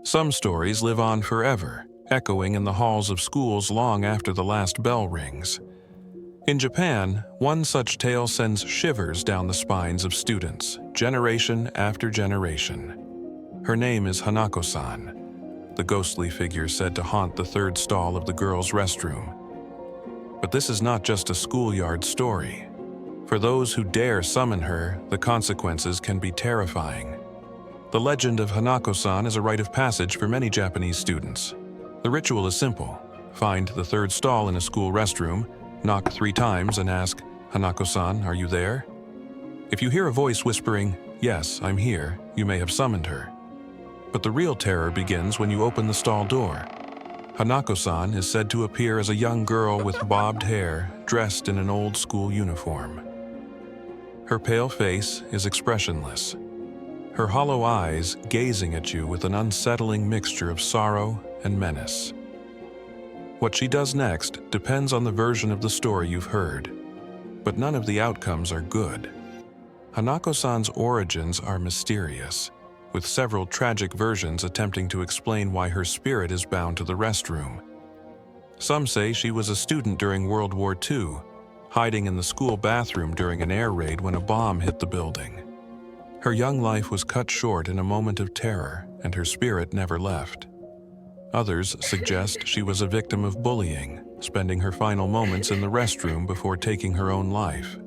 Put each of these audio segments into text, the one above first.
Some stories live on forever, echoing in the halls of schools long after the last bell rings. In Japan, one such tale sends shivers down the spines of students, generation after generation. Her name is Hanako-san, the ghostly figure said to haunt the third stall of the girls' restroom. But this is not just a schoolyard story. For those who dare summon her, the consequences can be terrifying. The legend of Hanako-san is a rite of passage for many Japanese students. The ritual is simple. Find the third stall in a school restroom, knock 3 times and ask, "Hanako-san, are you there?" If you hear a voice whispering, "Yes, I'm here," you may have summoned her. But the real terror begins when you open the stall door. Hanako-san is said to appear as a young girl with bobbed hair, dressed in an old-school uniform. Her pale face is expressionless, her hollow eyes gazing at you with an unsettling mixture of sorrow and menace. What she does next depends on the version of the story you've heard, but none of the outcomes are good. Hanako-san's origins are mysterious, with several tragic versions attempting to explain why her spirit is bound to the restroom. Some say she was a student during World War II, hiding in the school bathroom during an air raid when a bomb hit the building. Her young life was cut short in a moment of terror, and her spirit never left. Others suggest she was a victim of bullying, spending her final moments in the restroom before taking her own life.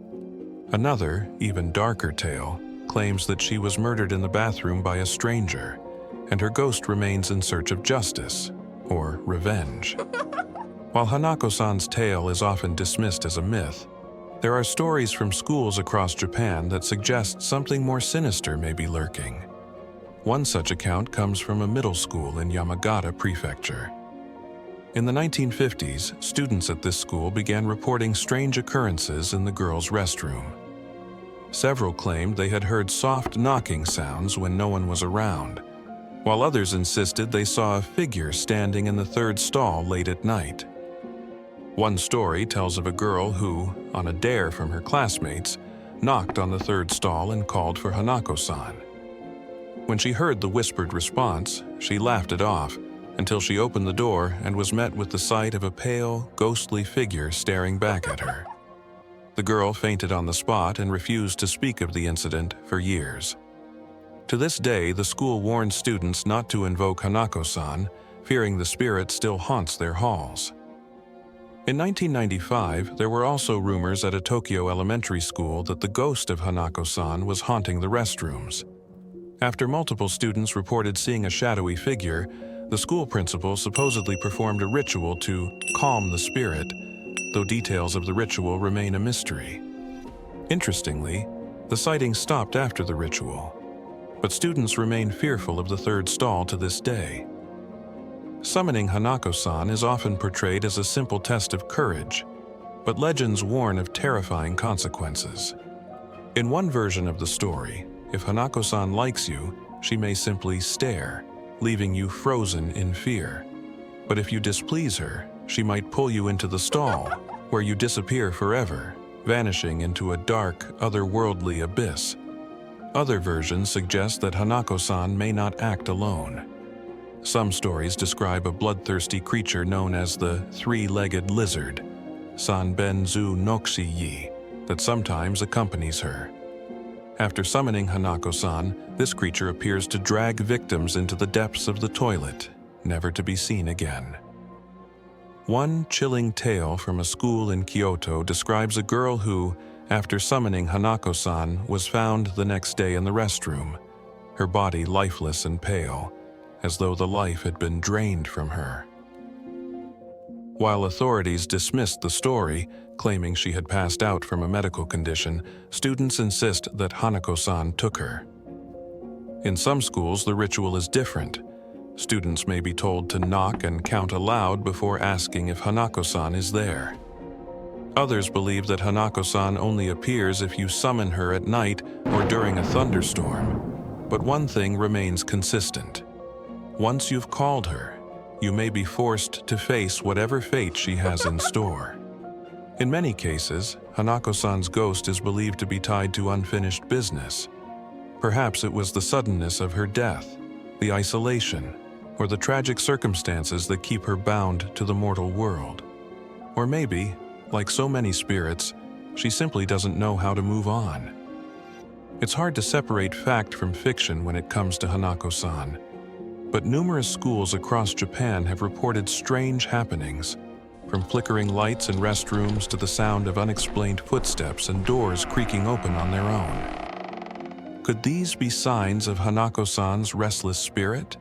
Another, even darker tale claims that she was murdered in the bathroom by a stranger, and her ghost remains in search of justice, or revenge. While Hanako-san's tale is often dismissed as a myth, there are stories from schools across Japan that suggest something more sinister may be lurking. One such account comes from a middle school in Yamagata Prefecture. In the 1950s, students at this school began reporting strange occurrences in the girls' restroom. Several claimed they had heard soft knocking sounds when no one was around, while others insisted they saw a figure standing in the third stall late at night. One story tells of a girl who, on a dare from her classmates, knocked on the third stall and called for Hanako-san. When she heard the whispered response, she laughed it off until she opened the door and was met with the sight of a pale, ghostly figure staring back at her. The girl fainted on the spot and refused to speak of the incident for years. To this day, the school warns students not to invoke Hanako-san, fearing the spirit still haunts their halls. In 1995, there were also rumors at a Tokyo elementary school that the ghost of Hanako-san was haunting the restrooms. After multiple students reported seeing a shadowy figure, the school principal supposedly performed a ritual to calm the spirit, though details of the ritual remain a mystery. Interestingly, the sighting stopped after the ritual, but students remain fearful of the third stall to this day. Summoning Hanako-san is often portrayed as a simple test of courage, but legends warn of terrifying consequences. In one version of the story, if Hanako-san likes you, she may simply stare, leaving you frozen in fear. But if you displease her, she might pull you into the stall, where you disappear forever, vanishing into a dark, otherworldly abyss. Other versions suggest that Hanako-san may not act alone. Some stories describe a bloodthirsty creature known as the three-legged lizard, Sanbenzu Nokshiyi, that sometimes accompanies her. After summoning Hanako-san, this creature appears to drag victims into the depths of the toilet, never to be seen again. One chilling tale from a school in Kyoto describes a girl who, after summoning Hanako-san, was found the next day in the restroom, her body lifeless and pale, as though the life had been drained from her. While authorities dismissed the story, claiming she had passed out from a medical condition, students insist that Hanako-san took her. In some schools, the ritual is different. Students may be told to knock and count aloud before asking if Hanako-san is there. Others believe that Hanako-san only appears if you summon her at night or during a thunderstorm. But one thing remains consistent. Once you've called her, you may be forced to face whatever fate she has in store. In many cases, Hanako-san's ghost is believed to be tied to unfinished business. Perhaps it was the suddenness of her death, the isolation, or the tragic circumstances that keep her bound to the mortal world. Or maybe, like so many spirits, she simply doesn't know how to move on. It's hard to separate fact from fiction when it comes to Hanako-san, but numerous schools across Japan have reported strange happenings, from flickering lights in restrooms to the sound of unexplained footsteps and doors creaking open on their own. Could these be signs of Hanako-san's restless spirit?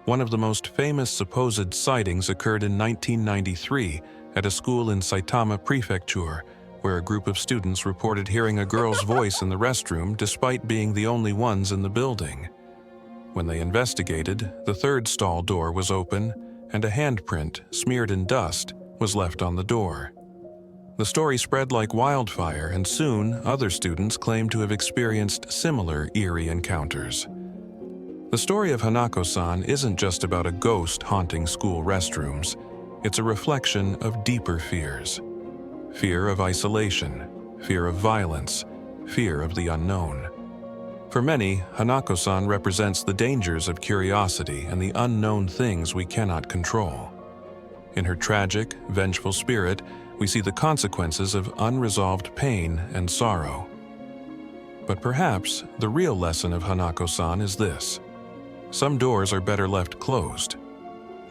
One of the most famous supposed sightings occurred in 1993 at a school in Saitama Prefecture, where a group of students reported hearing a girl's voice in the restroom despite being the only ones in the building. When they investigated, the third stall door was open and a handprint, smeared in dust, was left on the door. The story spread like wildfire, and soon other students claimed to have experienced similar eerie encounters. The story of Hanako-san isn't just about a ghost haunting school restrooms. It's a reflection of deeper fears. Fear of isolation, fear of violence, fear of the unknown. For many, Hanako-san represents the dangers of curiosity and the unknown things we cannot control. In her tragic, vengeful spirit, we see the consequences of unresolved pain and sorrow. But perhaps the real lesson of Hanako-san is this: some doors are better left closed.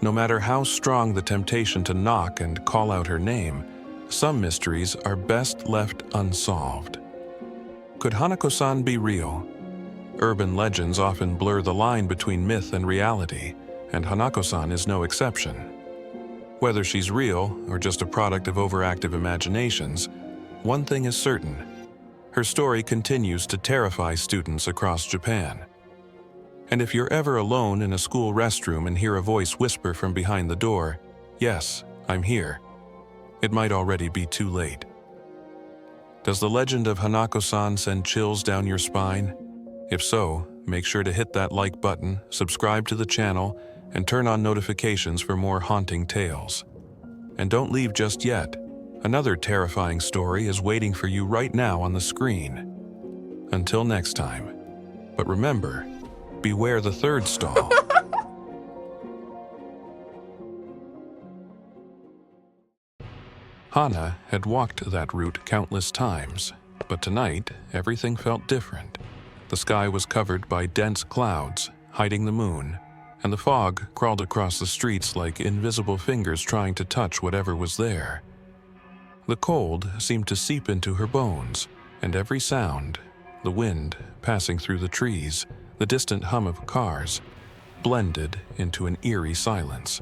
No matter how strong the temptation to knock and call out her name, some mysteries are best left unsolved. Could Hanako-san be real? Urban legends often blur the line between myth and reality, and Hanako-san is no exception. Whether she's real or just a product of overactive imaginations, one thing is certain: her story continues to terrify students across Japan. And if you're ever alone in a school restroom and hear a voice whisper from behind the door, "Yes, I'm here," it might already be too late. Does the legend of Hanako-san send chills down your spine? If so, make sure to hit that like button, subscribe to the channel, and turn on notifications for more haunting tales. And don't leave just yet. Another terrifying story is waiting for you right now on the screen. Until next time. But remember, beware the third stall. Hana had walked that route countless times, but tonight everything felt different. The sky was covered by dense clouds, hiding the moon, and the fog crawled across the streets like invisible fingers trying to touch whatever was there. The cold seemed to seep into her bones, and every sound, the wind passing through the trees, the distant hum of cars, blended into an eerie silence.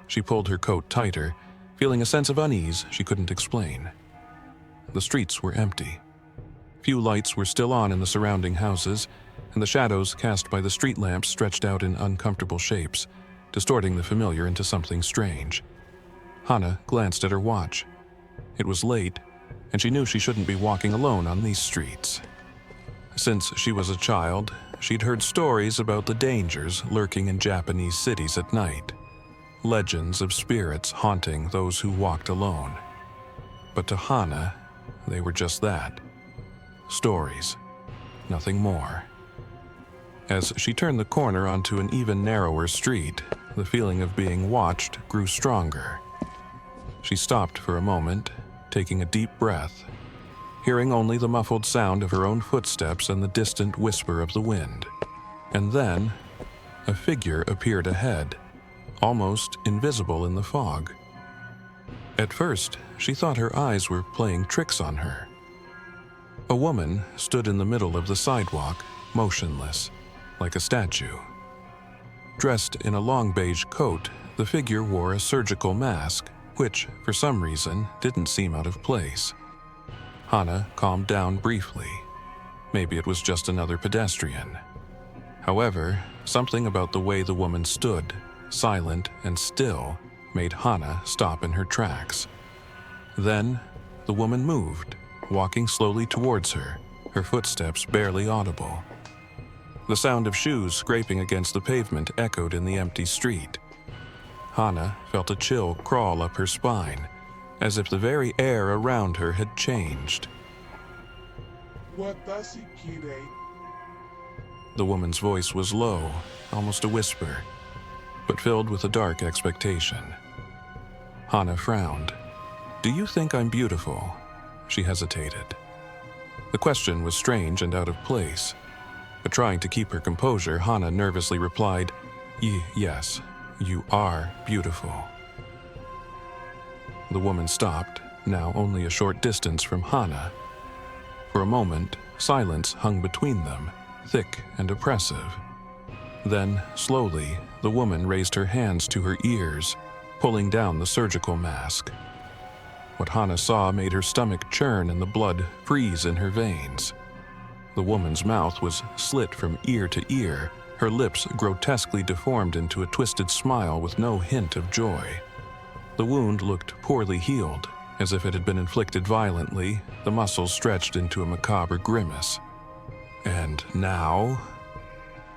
She pulled her coat tighter, feeling a sense of unease she couldn't explain. The streets were empty. Few lights were still on in the surrounding houses, and the shadows cast by the street lamps stretched out in uncomfortable shapes, distorting the familiar into something strange. Hana glanced at her watch. It was late, and she knew she shouldn't be walking alone on these streets. Since she was a child, she'd heard stories about the dangers lurking in Japanese cities at night. Legends of spirits haunting those who walked alone. But to Hana, they were just that. Stories. Nothing more. As she turned the corner onto an even narrower street, the feeling of being watched grew stronger. She stopped for a moment, taking a deep breath, hearing only the muffled sound of her own footsteps and the distant whisper of the wind. And then, a figure appeared ahead, almost invisible in the fog. At first, she thought her eyes were playing tricks on her. A woman stood in the middle of the sidewalk, motionless, like a statue. Dressed in a long beige coat, the figure wore a surgical mask, which, for some reason, didn't seem out of place. Hana calmed down briefly. Maybe it was just another pedestrian. However, something about the way the woman stood, silent and still, made Hana stop in her tracks. Then, the woman moved, walking slowly towards her, her footsteps barely audible. The sound of shoes scraping against the pavement echoed in the empty street. Hana felt a chill crawl up her spine, as if the very air around her had changed. The woman's voice was low, almost a whisper, but filled with a dark expectation. Hana frowned. "Do you think I'm beautiful?" She hesitated. The question was strange and out of place, but trying to keep her composure, Hana nervously replied, Yes, you are beautiful." The woman stopped, now only a short distance from Hana. For a moment, silence hung between them, thick and oppressive. Then, slowly, the woman raised her hands to her ears, pulling down the surgical mask. What Hana saw made her stomach churn and the blood freeze in her veins. The woman's mouth was slit from ear to ear, her lips grotesquely deformed into a twisted smile with no hint of joy. The wound looked poorly healed, as if it had been inflicted violently, the muscles stretched into a macabre grimace. "And now?"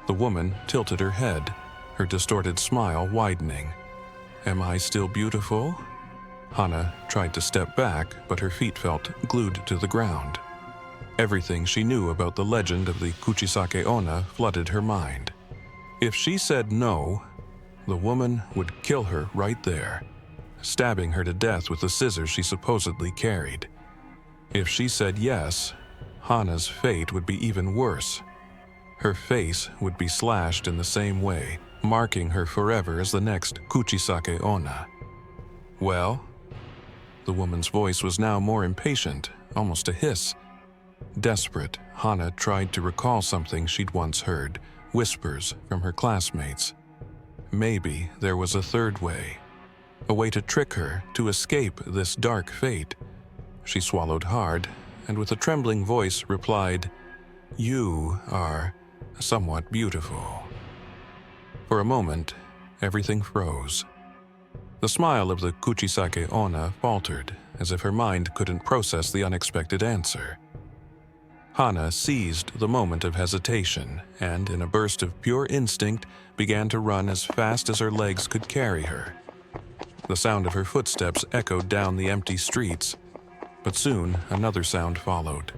The woman tilted her head, her distorted smile widening. "Am I still beautiful?" Hana tried to step back, but her feet felt glued to the ground. Everything she knew about the legend of the Kuchisake Onna flooded her mind. If she said no, the woman would kill her right there, stabbing her to death with the scissors she supposedly carried. If she said yes, Hana's fate would be even worse. Her face would be slashed in the same way, marking her forever as the next Kuchisake Onna. "Well?" The woman's voice was now more impatient, almost a hiss. Desperate, Hana tried to recall something she'd once heard, whispers from her classmates. Maybe there was a third way, a way to trick her, to escape this dark fate. She swallowed hard, and with a trembling voice replied, "You are somewhat beautiful." For a moment, everything froze. The smile of the Kuchisake Onna faltered, as if her mind couldn't process the unexpected answer. Hana seized the moment of hesitation and, in a burst of pure instinct, began to run as fast as her legs could carry her. The sound of her footsteps echoed down the empty streets, but soon another sound followed.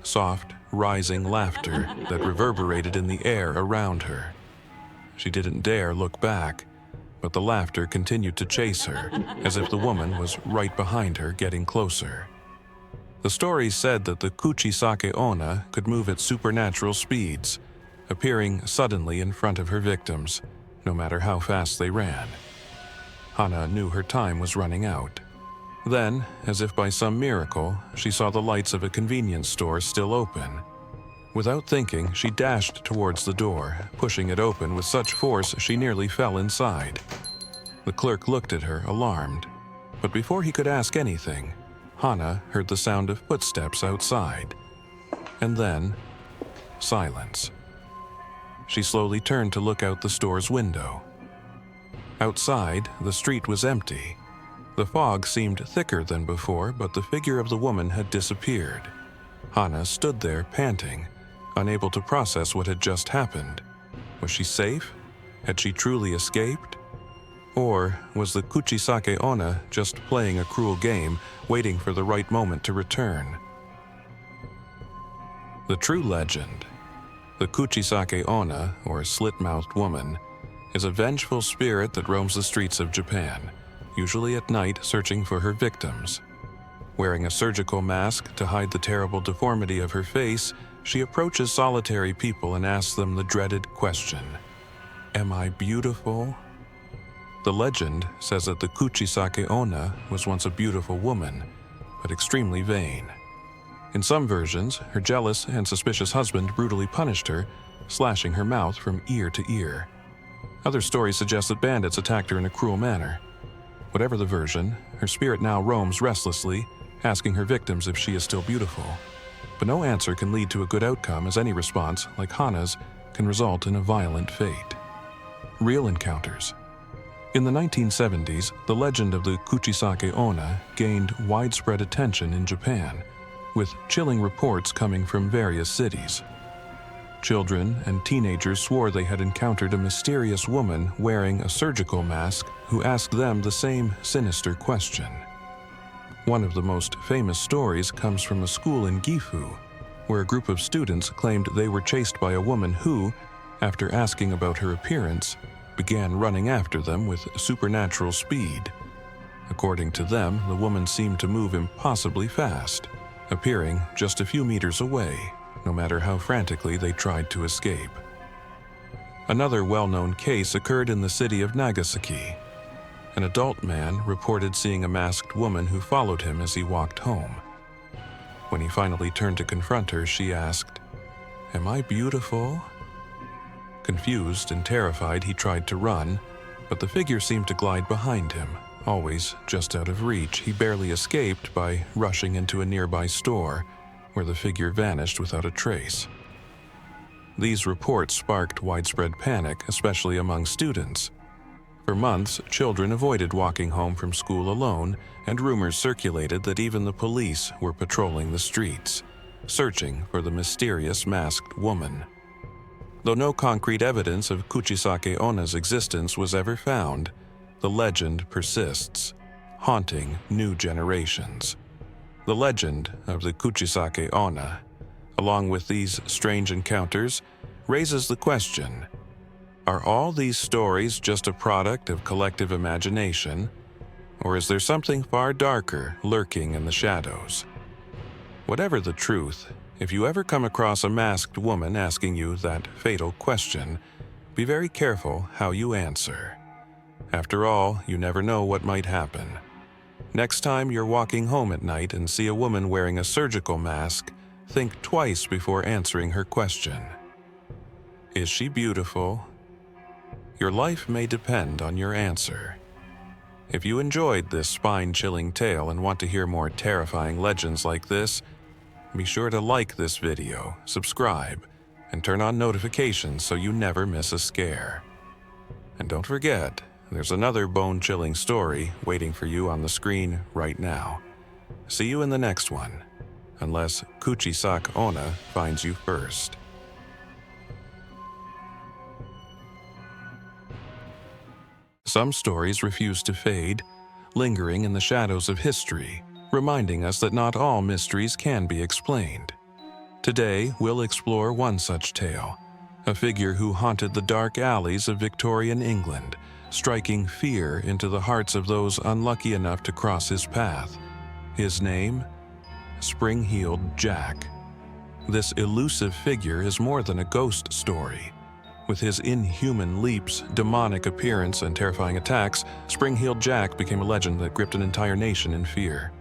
Soft, rising laughter that reverberated in the air around her. She didn't dare look back, but the laughter continued to chase her, as if the woman was right behind her, getting closer. The story said that the Kuchisake Onna could move at supernatural speeds, appearing suddenly in front of her victims, no matter how fast they ran. Hana knew her time was running out. Then, as if by some miracle, she saw the lights of a convenience store still open. Without thinking, she dashed towards the door, pushing it open with such force she nearly fell inside. The clerk looked at her, alarmed, but before he could ask anything, Hana heard the sound of footsteps outside, and then silence. She slowly turned to look out the store's window. Outside, the street was empty. The fog seemed thicker than before, but the figure of the woman had disappeared. Hana stood there, panting, unable to process what had just happened. Was she safe? Had she truly escaped? Or was the Kuchisake Onna just playing a cruel game, waiting for the right moment to return? The true legend, the Kuchisake Onna, or slit-mouthed woman, is a vengeful spirit that roams the streets of Japan, usually at night searching for her victims. Wearing a surgical mask to hide the terrible deformity of her face, she approaches solitary people and asks them the dreaded question, "Am I beautiful?" The legend says that the Kuchisake Onna was once a beautiful woman, but extremely vain. In some versions, her jealous and suspicious husband brutally punished her, slashing her mouth from ear to ear. Other stories suggest that bandits attacked her in a cruel manner. Whatever the version, her spirit now roams restlessly, asking her victims if she is still beautiful. But no answer can lead to a good outcome, as any response, like Hana's, can result in a violent fate. Real encounters. In the 1970s, the legend of the Kuchisake Onna gained widespread attention in Japan, with chilling reports coming from various cities. Children and teenagers swore they had encountered a mysterious woman wearing a surgical mask who asked them the same sinister question. One of the most famous stories comes from a school in Gifu. where a group of students claimed they were chased by a woman who, after asking about her appearance, began running after them with supernatural speed. According to them, the woman seemed to move impossibly fast, appearing just a few meters away, no matter how frantically they tried to escape. Another well-known case occurred in the city of Nagasaki. An adult man reported seeing a masked woman who followed him as he walked home. When he finally turned to confront her, she asked, "Am I beautiful?" Confused and terrified, he tried to run, but the figure seemed to glide behind him. Always just out of reach, he barely escaped by rushing into a nearby store, where the figure vanished without a trace. These reports sparked widespread panic, especially among students. For months, children avoided walking home from school alone, and rumors circulated that even the police were patrolling the streets, searching for the mysterious masked woman. Though no concrete evidence of Kuchisake Onna's existence was ever found, the legend persists, haunting new generations. The legend of the Kuchisake Onna, along with these strange encounters, raises the question, are all these stories just a product of collective imagination, or is there something far darker lurking in the shadows? Whatever the truth, if you ever come across a masked woman asking you that fatal question, be very careful how you answer. After all, you never know what might happen. Next time you're walking home at night and see a woman wearing a surgical mask, think twice before answering her question. Is she beautiful? Your life may depend on your answer. If you enjoyed this spine-chilling tale and want to hear more terrifying legends like this, be sure to like this video, subscribe, and turn on notifications so you never miss a scare. And don't forget, there's another bone-chilling story waiting for you on the screen right now. See you in the next one, unless Kuchisake Onna finds you first. Some stories refuse to fade, lingering in the shadows of history, reminding us that not all mysteries can be explained. Today, we'll explore one such tale, a figure who haunted the dark alleys of Victorian England, striking fear into the hearts of those unlucky enough to cross his path. His name? Spring-Heeled Jack. This elusive figure is more than a ghost story. With his inhuman leaps, demonic appearance, and terrifying attacks, Spring-Heeled Jack became a legend that gripped an entire nation in fear.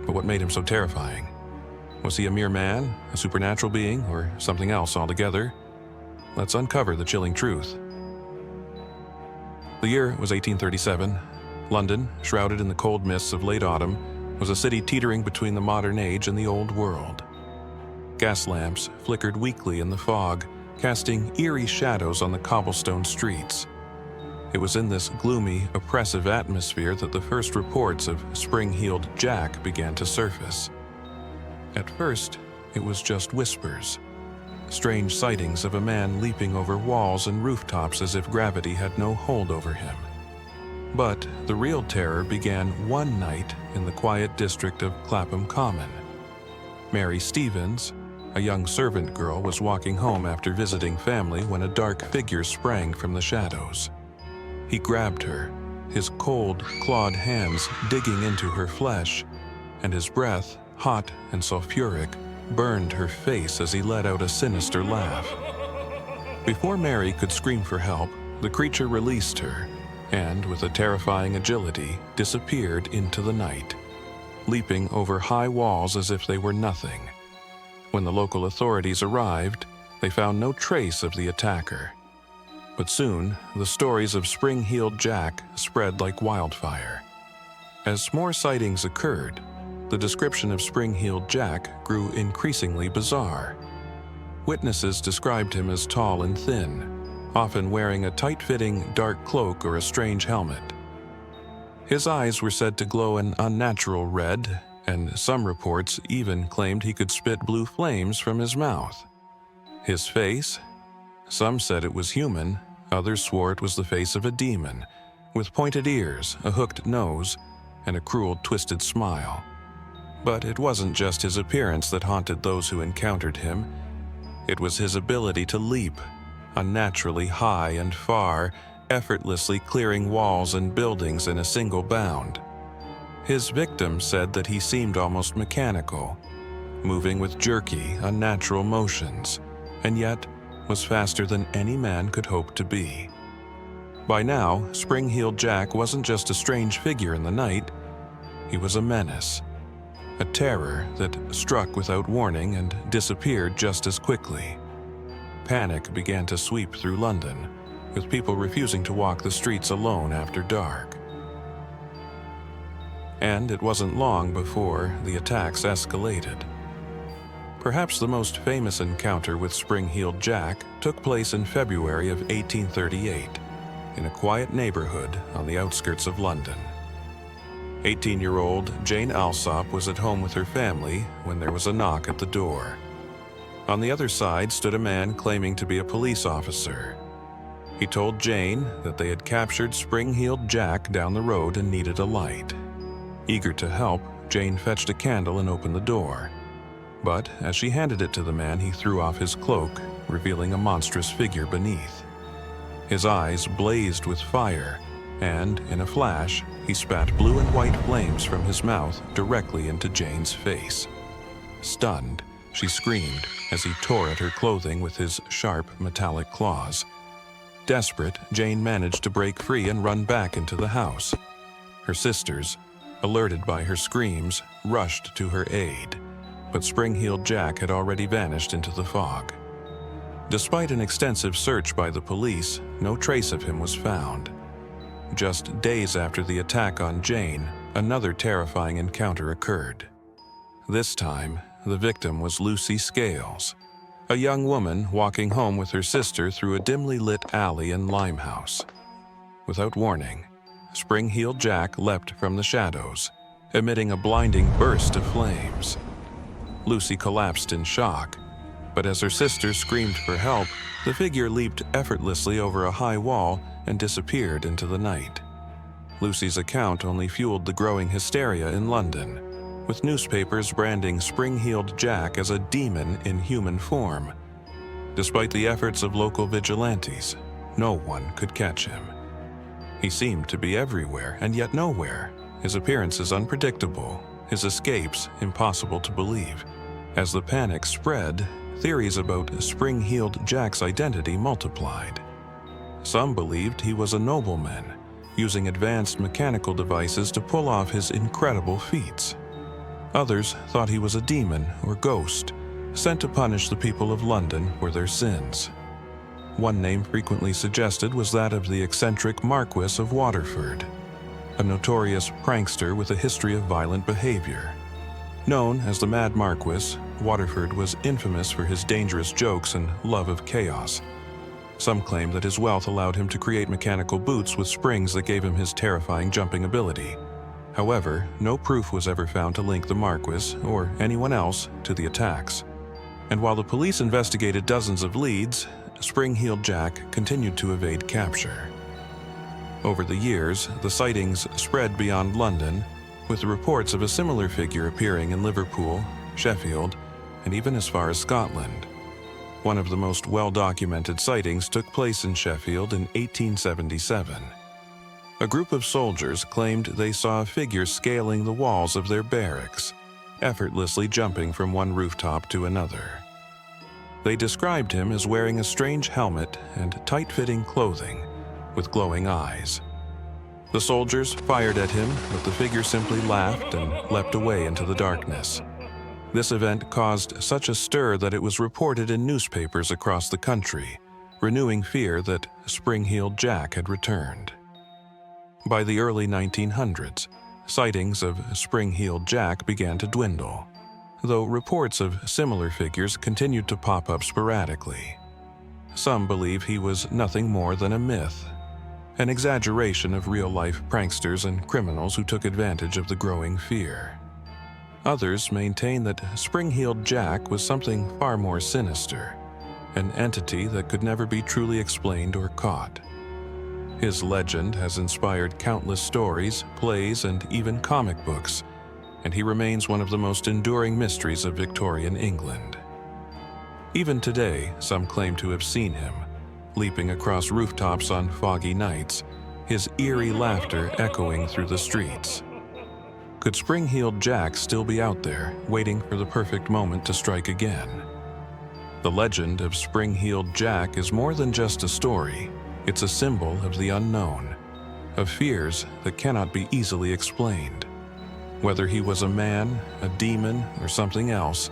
But what made him so terrifying? Was he a mere man, a supernatural being, or something else altogether? Let's uncover the chilling truth. The year was 1837. London, shrouded in the cold mists of late autumn, was a city teetering between the modern age and the old world. Gas lamps flickered weakly in the fog, casting eerie shadows on the cobblestone streets. It was in this gloomy, oppressive atmosphere that the first reports of Spring-Heeled Jack began to surface. At first, it was just whispers, strange sightings of a man leaping over walls and rooftops as if gravity had no hold over him. But the real terror began one night in the quiet district of Clapham Common. Mary Stevens, a young servant girl, was walking home after visiting family when a dark figure sprang from the shadows. He grabbed her, his cold, clawed hands digging into her flesh, and his breath, hot and sulfuric, burned her face as he let out a sinister laugh. Before Mary could scream for help, the creature released her and, with a terrifying agility, disappeared into the night, leaping over high walls as if they were nothing. When the local authorities arrived, they found no trace of the attacker. But soon, the stories of Spring-Heeled Jack spread like wildfire. As more sightings occurred, the description of Spring-Heeled Jack grew increasingly bizarre. Witnesses described him as tall and thin, often wearing a tight-fitting dark cloak or a strange helmet. His eyes were said to glow an unnatural red, and some reports even claimed he could spit blue flames from his mouth. His face? Some said it was human, others swore it was the face of a demon, with pointed ears, a hooked nose, and a cruel, twisted smile. But it wasn't just his appearance that haunted those who encountered him. It was his ability to leap, unnaturally high and far, effortlessly clearing walls and buildings in a single bound. His victims said that he seemed almost mechanical, moving with jerky, unnatural motions, and yet was faster than any man could hope to be. By now, Spring-Heeled Jack wasn't just a strange figure in the night, he was a menace, a terror that struck without warning and disappeared just as quickly. Panic began to sweep through London, with people refusing to walk the streets alone after dark. And it wasn't long before the attacks escalated. Perhaps the most famous encounter with Spring-Heeled Jack took place in February of 1838, in a quiet neighborhood on the outskirts of London. 18-year-old Jane Alsop was at home with her family when there was a knock at the door. On the other side stood a man claiming to be a police officer. He told Jane that they had captured Spring-Heeled Jack down the road and needed a light. Eager to help, Jane fetched a candle and opened the door. But as she handed it to the man, he threw off his cloak, revealing a monstrous figure beneath. His eyes blazed with fire, and, in a flash, he spat blue and white flames from his mouth directly into Jane's face. Stunned, she screamed as he tore at her clothing with his sharp, metallic claws. Desperate, Jane managed to break free and run back into the house. Her sisters, alerted by her screams, rushed to her aid, but Spring-Heeled Jack had already vanished into the fog. Despite an extensive search by the police, no trace of him was found. Just days after the attack on Jane, another terrifying encounter occurred. This time, the victim was Lucy Scales, a young woman walking home with her sister through a dimly lit alley in Limehouse. Without warning, Spring-Heeled Jack leapt from the shadows, emitting a blinding burst of flames. Lucy collapsed in shock, but as her sister screamed for help, the figure leaped effortlessly over a high wall and disappeared into the night. Lucy's account only fueled the growing hysteria in London, with newspapers branding Spring-Heeled Jack as a demon in human form. Despite the efforts of local vigilantes, no one could catch him. He seemed to be everywhere and yet nowhere, his appearances unpredictable, his escapes impossible to believe. As the panic spread, theories about Spring-Heeled Jack's identity multiplied. Some believed he was a nobleman, using advanced mechanical devices to pull off his incredible feats. Others thought he was a demon or ghost, sent to punish the people of London for their sins. One name frequently suggested was that of the eccentric Marquis of Waterford, a notorious prankster with a history of violent behavior. Known as the Mad Marquis, Waterford was infamous for his dangerous jokes and love of chaos. Some claim that his wealth allowed him to create mechanical boots with springs that gave him his terrifying jumping ability. However, no proof was ever found to link the Marquis, or anyone else, to the attacks. And while the police investigated dozens of leads, Spring-Heeled Jack continued to evade capture. Over the years, the sightings spread beyond London, with reports of a similar figure appearing in Liverpool, Sheffield, and even as far as Scotland. One of the most well-documented sightings took place in Sheffield in 1877. A group of soldiers claimed they saw a figure scaling the walls of their barracks, effortlessly jumping from one rooftop to another. They described him as wearing a strange helmet and tight-fitting clothing, with glowing eyes. The soldiers fired at him, but the figure simply laughed and leapt away into the darkness. This event caused such a stir that it was reported in newspapers across the country, renewing fear that Spring-Heeled Jack had returned. By the early 1900s, sightings of Spring-Heeled Jack began to dwindle, though reports of similar figures continued to pop up sporadically. Some believe he was nothing more than a myth, an exaggeration of real-life pranksters and criminals who took advantage of the growing fear. Others maintain that Spring-Heeled Jack was something far more sinister, an entity that could never be truly explained or caught. His legend has inspired countless stories, plays, and even comic books, and he remains one of the most enduring mysteries of Victorian England. Even today, some claim to have seen him, leaping across rooftops on foggy nights, his eerie laughter echoing through the streets. Could Spring-Heeled Jack still be out there, waiting for the perfect moment to strike again? The legend of Spring-Heeled Jack is more than just a story. It's a symbol of the unknown, of fears that cannot be easily explained. Whether he was a man, a demon, or something else,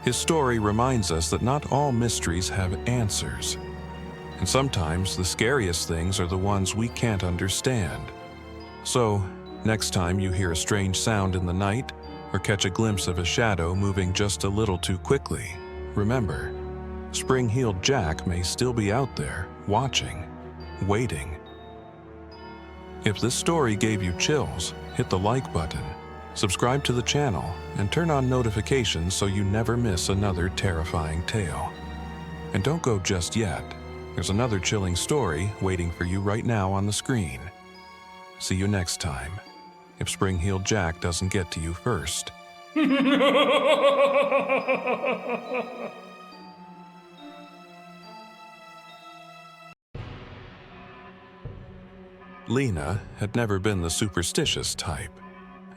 his story reminds us that not all mysteries have answers. And sometimes the scariest things are the ones we can't understand. So, next time you hear a strange sound in the night or catch a glimpse of a shadow moving just a little too quickly, remember, Spring-Heeled Jack may still be out there, watching, waiting. If this story gave you chills, hit the like button, subscribe to the channel, and turn on notifications so you never miss another terrifying tale. And don't go just yet. There's another chilling story waiting for you right now on the screen. See you next time, if Spring-Heeled Jack doesn't get to you first. Lena had never been the superstitious type.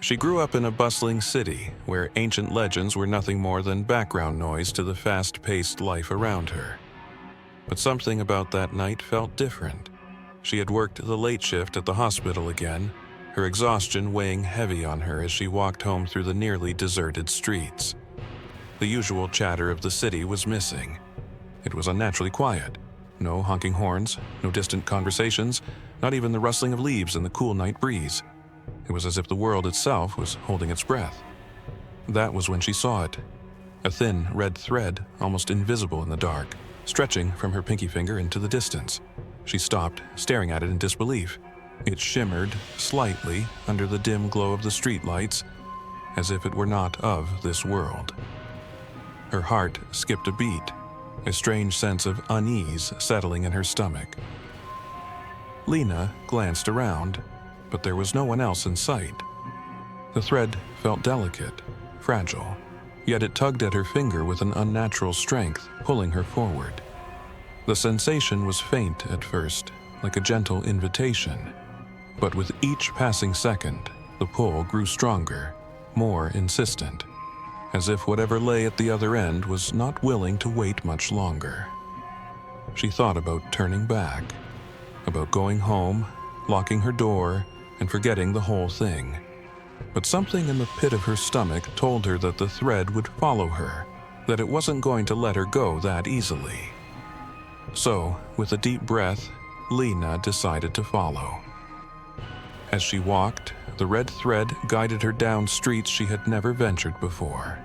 She grew up in a bustling city where ancient legends were nothing more than background noise to the fast-paced life around her. But something about that night felt different. She had worked the late shift at the hospital again, her exhaustion weighing heavy on her as she walked home through the nearly deserted streets. The usual chatter of the city was missing. It was unnaturally quiet. No honking horns, no distant conversations, not even the rustling of leaves in the cool night breeze. It was as if the world itself was holding its breath. That was when she saw it. A thin red thread, almost invisible in the dark, stretching from her pinky finger into the distance. She stopped, staring at it in disbelief. It shimmered slightly under the dim glow of the streetlights, as if it were not of this world. Her heart skipped a beat, a strange sense of unease settling in her stomach. Lena glanced around, but there was no one else in sight. The thread felt delicate, fragile, yet it tugged at her finger with an unnatural strength, pulling her forward. The sensation was faint at first, like a gentle invitation, but with each passing second, the pull grew stronger, more insistent, as if whatever lay at the other end was not willing to wait much longer. She thought about turning back, about going home, locking her door, and forgetting the whole thing. But something in the pit of her stomach told her that the thread would follow her, that it wasn't going to let her go that easily. So, with a deep breath, Lena decided to follow. As she walked, the red thread guided her down streets she had never ventured before.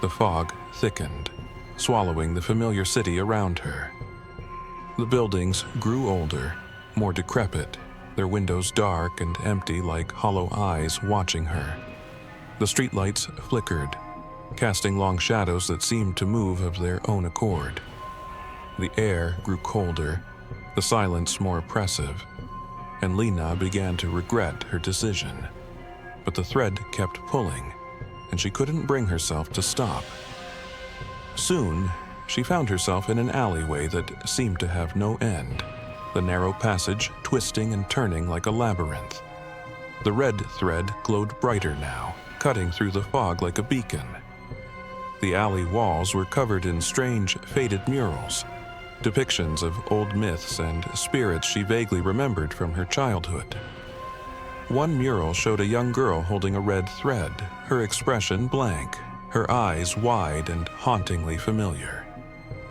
The fog thickened, swallowing the familiar city around her. The buildings grew older, more decrepit, their windows dark and empty like hollow eyes watching her. The streetlights flickered, casting long shadows that seemed to move of their own accord. The air grew colder, the silence more oppressive, and Lena began to regret her decision. But the thread kept pulling, and she couldn't bring herself to stop. Soon, she found herself in an alleyway that seemed to have no end, the narrow passage twisting and turning like a labyrinth. The red thread glowed brighter now, cutting through the fog like a beacon. The alley walls were covered in strange, faded murals, depictions of old myths and spirits she vaguely remembered from her childhood. One mural showed a young girl holding a red thread, her expression blank, her eyes wide and hauntingly familiar.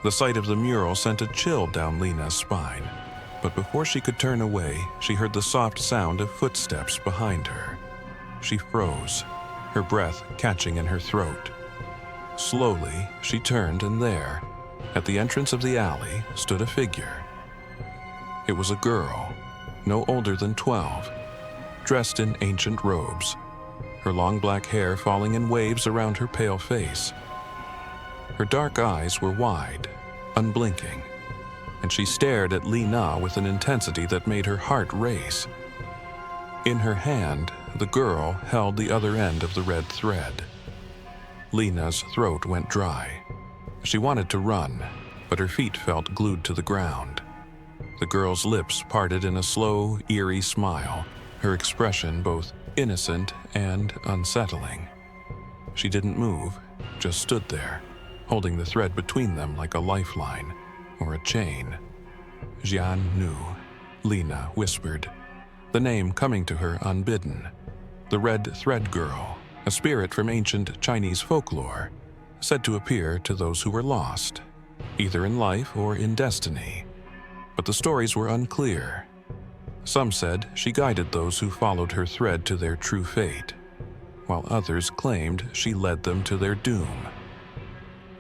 The sight of the mural sent a chill down Lena's spine, but before she could turn away, she heard the soft sound of footsteps behind her. She froze, her breath catching in her throat. Slowly, she turned, and there, at the entrance of the alley, stood a figure. It was a girl, no older than 12, dressed in ancient robes, her long black hair falling in waves around her pale face. Her dark eyes were wide, unblinking, and she stared at Lena with an intensity that made her heart race. In her hand, the girl held the other end of the red thread. Lena's throat went dry. She wanted to run, but her feet felt glued to the ground. The girl's lips parted in a slow, eerie smile, her expression both innocent and unsettling. She didn't move, just stood there, holding the thread between them like a lifeline or a chain. Jian Nu, Lena whispered, the name coming to her unbidden. The Red Thread Girl, a spirit from ancient Chinese folklore, said to appear to those who were lost, either in life or in destiny. But the stories were unclear. Some said she guided those who followed her thread to their true fate, while others claimed she led them to their doom.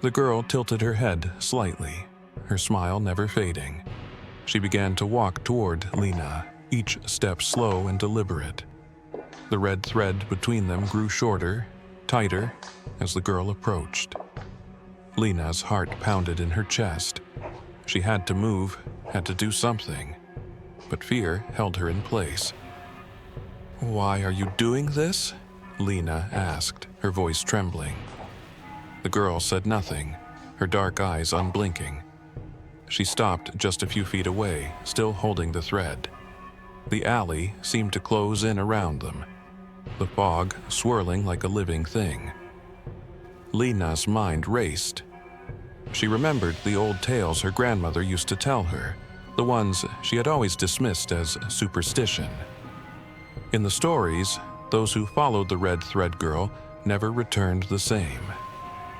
The girl tilted her head slightly, her smile never fading. She began to walk toward Lena, each step slow and deliberate. The red thread between them grew shorter, tighter, as the girl approached. Lena's heart pounded in her chest. She had to move, had to do something, but fear held her in place. "Why are you doing this?" Lena asked, her voice trembling. The girl said nothing, her dark eyes unblinking. She stopped just a few feet away, still holding the thread. The alley seemed to close in around them, the fog swirling like a living thing. Lena's mind raced. She remembered the old tales her grandmother used to tell her, the ones she had always dismissed as superstition. In the stories, those who followed the Red Thread Girl never returned the same.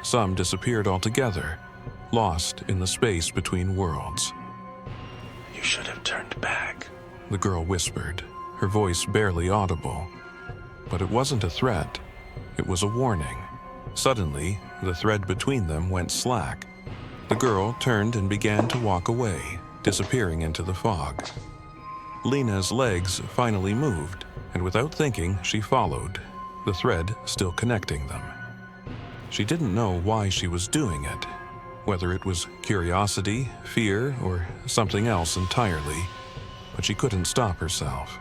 Some disappeared altogether, lost in the space between worlds. "You should have turned back," the girl whispered, her voice barely audible. But it wasn't a threat, it was a warning. Suddenly, the thread between them went slack. The girl turned and began to walk away, disappearing into the fog. Lena's legs finally moved, and without thinking, she followed, the thread still connecting them. She didn't know why she was doing it, whether it was curiosity, fear, or something else entirely, but she couldn't stop herself.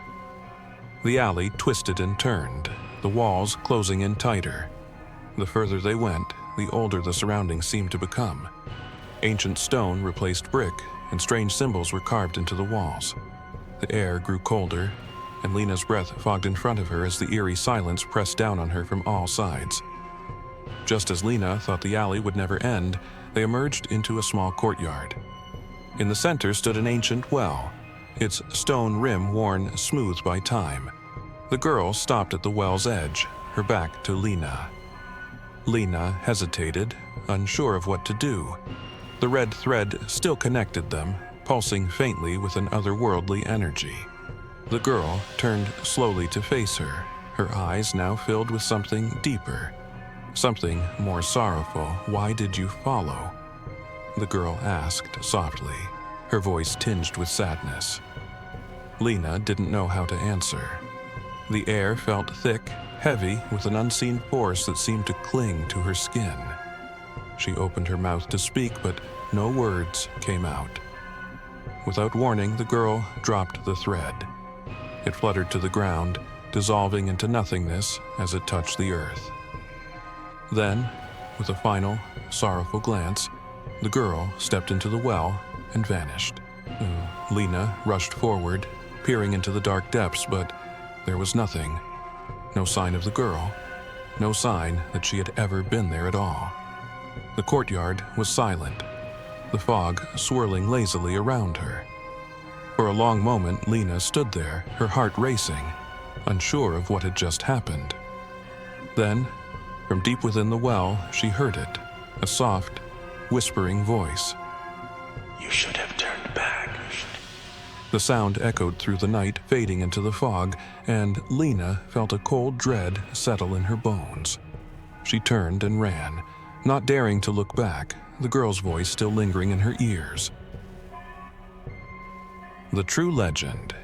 The alley twisted and turned, the walls closing in tighter. The further they went, the older the surroundings seemed to become. Ancient stone replaced brick, and strange symbols were carved into the walls. The air grew colder, and Lena's breath fogged in front of her as the eerie silence pressed down on her from all sides. Just as Lena thought the alley would never end, they emerged into a small courtyard. In the center stood an ancient well, its stone rim worn smooth by time. The girl stopped at the well's edge, her back to Lena. Lena hesitated, unsure of what to do. The red thread still connected them, pulsing faintly with an otherworldly energy. The girl turned slowly to face her, her eyes now filled with something deeper, something more sorrowful. "Why did you follow?" the girl asked softly, her voice tinged with sadness. Lena didn't know how to answer. The air felt thick, heavy, with an unseen force that seemed to cling to her skin. She opened her mouth to speak, but no words came out. Without warning, the girl dropped the thread. It fluttered to the ground, dissolving into nothingness as it touched the earth. Then, with a final, sorrowful glance, the girl stepped into the well and vanished. Lena rushed forward, peering into the dark depths, but there was nothing. No sign of the girl, no sign that she had ever been there at all. The courtyard was silent, the fog swirling lazily around her. For a long moment, Lena stood there, her heart racing, unsure of what had just happened. Then, from deep within the well, she heard it, a soft, whispering voice. "You should have turned back." The sound echoed through the night, fading into the fog, and Lena felt a cold dread settle in her bones. She turned and ran, not daring to look back, the girl's voice still lingering in her ears. The True Legend.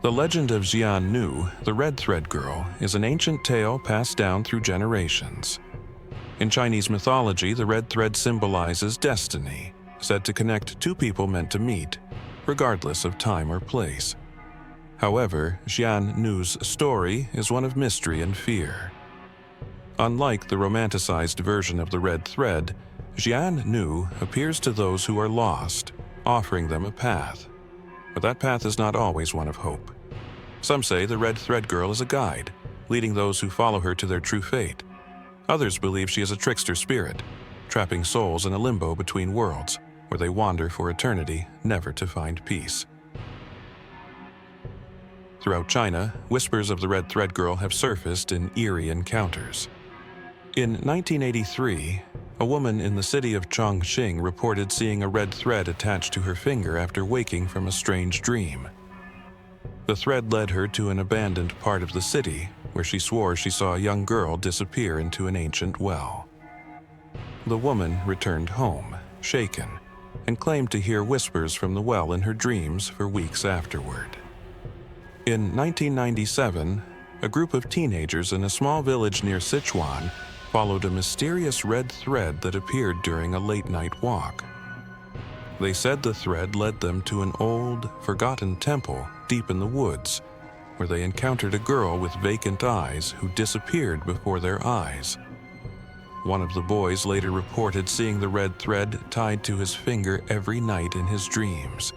The legend of Jian Nu, the Red Thread Girl, is an ancient tale passed down through generations. In Chinese mythology, the red thread symbolizes destiny, said to connect two people meant to meet, regardless of time or place. However, Jian Nu's story is one of mystery and fear. Unlike the romanticized version of the red thread, Jian Nu appears to those who are lost, offering them a path. But that path is not always one of hope. Some say the red thread girl is a guide, leading those who follow her to their true fate. Others believe she is a trickster spirit, trapping souls in a limbo between worlds, where they wander for eternity, never to find peace. Throughout China, whispers of the red thread girl have surfaced in eerie encounters. In 1983, a woman in the city of Chongqing reported seeing a red thread attached to her finger after waking from a strange dream. The thread led her to an abandoned part of the city, where she swore she saw a young girl disappear into an ancient well. The woman returned home, shaken, and claimed to hear whispers from the well in her dreams for weeks afterward. In 1997, a group of teenagers in a small village near Sichuan followed a mysterious red thread that appeared during a late-night walk. They said the thread led them to an old, forgotten temple deep in the woods, where they encountered a girl with vacant eyes who disappeared before their eyes. One of the boys later reported seeing the red thread tied to his finger every night in his dreams,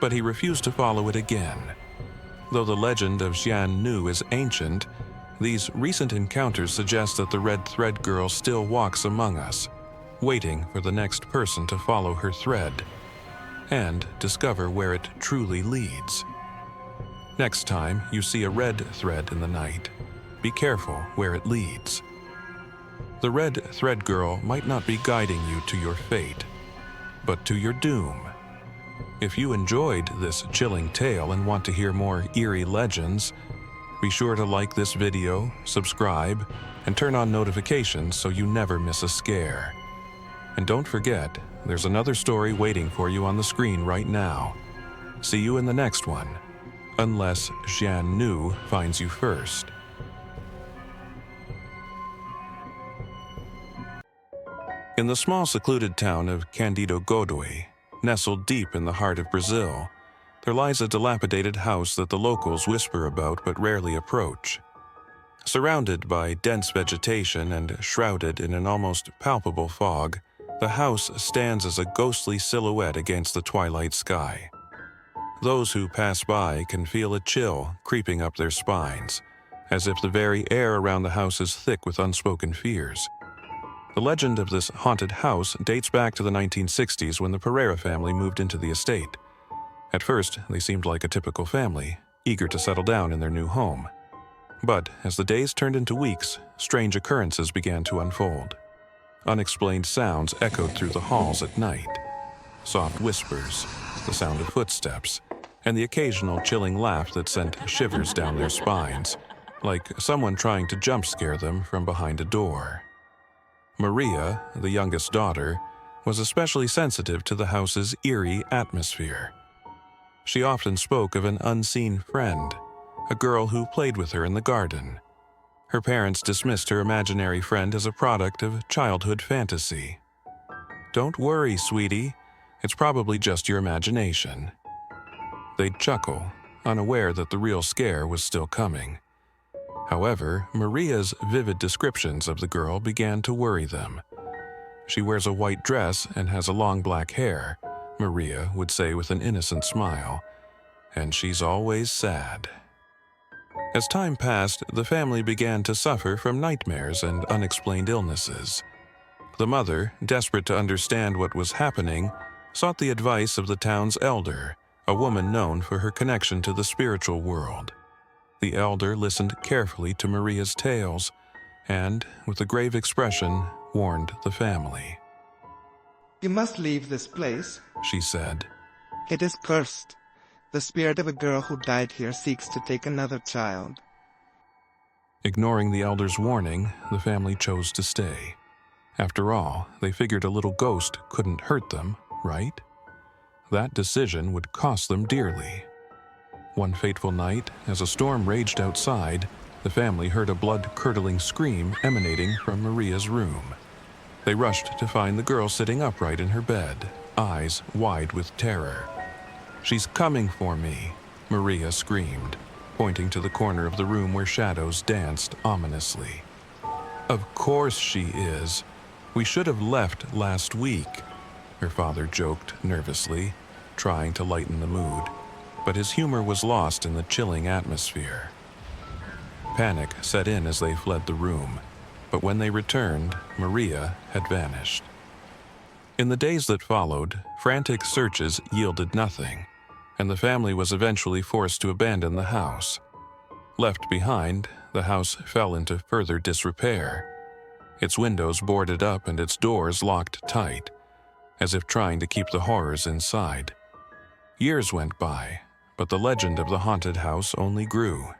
but he refused to follow it again. Though the legend of Jian Nu is ancient, these recent encounters suggest that the red thread girl still walks among us, waiting for the next person to follow her thread and discover where it truly leads. Next time you see a red thread in the night, be careful where it leads. The red thread girl might not be guiding you to your fate, but to your doom. If you enjoyed this chilling tale and want to hear more eerie legends, be sure to like this video, subscribe, and turn on notifications so you never miss a scare. And don't forget, there's another story waiting for you on the screen right now. See you in the next one, unless Jian Nu finds you first. In the small secluded town of Candido Godoy, nestled deep in the heart of Brazil, there lies a dilapidated house that the locals whisper about but rarely approach. Surrounded by dense vegetation and shrouded in an almost palpable fog, the house stands as a ghostly silhouette against the twilight sky. Those who pass by can feel a chill creeping up their spines, as if the very air around the house is thick with unspoken fears. The legend of this haunted house dates back to the 1960s when the Pereira family moved into the estate. At first, they seemed like a typical family, eager to settle down in their new home. But as the days turned into weeks, strange occurrences began to unfold. Unexplained sounds echoed through the halls at night. Soft whispers, the sound of footsteps, and the occasional chilling laugh that sent shivers down their spines, like someone trying to jump scare them from behind a door. Maria, the youngest daughter, was especially sensitive to the house's eerie atmosphere. She often spoke of an unseen friend, a girl who played with her in the garden. Her parents dismissed her imaginary friend as a product of childhood fantasy. "Don't worry, sweetie, it's probably just your imagination." They'd chuckle, unaware that the real scare was still coming. However, Maria's vivid descriptions of the girl began to worry them. "She wears a white dress and has a long black hair," Maria would say with an innocent smile, "and she's always sad." As time passed, the family began to suffer from nightmares and unexplained illnesses. The mother, desperate to understand what was happening, sought the advice of the town's elder, a woman known for her connection to the spiritual world. The elder listened carefully to Maria's tales and, with a grave expression, warned the family. "You must leave this place," she said. "It is cursed. The spirit of a girl who died here seeks to take another child." Ignoring the elder's warning, the family chose to stay. After all, they figured a little ghost couldn't hurt them, right? That decision would cost them dearly. One fateful night, as a storm raged outside, the family heard a blood-curdling scream emanating from Maria's room. They rushed to find the girl sitting upright in her bed, eyes wide with terror. "She's coming for me," Maria screamed, pointing to the corner of the room where shadows danced ominously. "Of course she is. We should have left last week," her father joked nervously, trying to lighten the mood, but his humor was lost in the chilling atmosphere. Panic set in as they fled the room, but when they returned, Maria had vanished. In the days that followed, frantic searches yielded nothing, and the family was eventually forced to abandon the house. Left behind, the house fell into further disrepair, its windows boarded up and its doors locked tight, as if trying to keep the horrors inside. Years went by, but the legend of the haunted house only grew.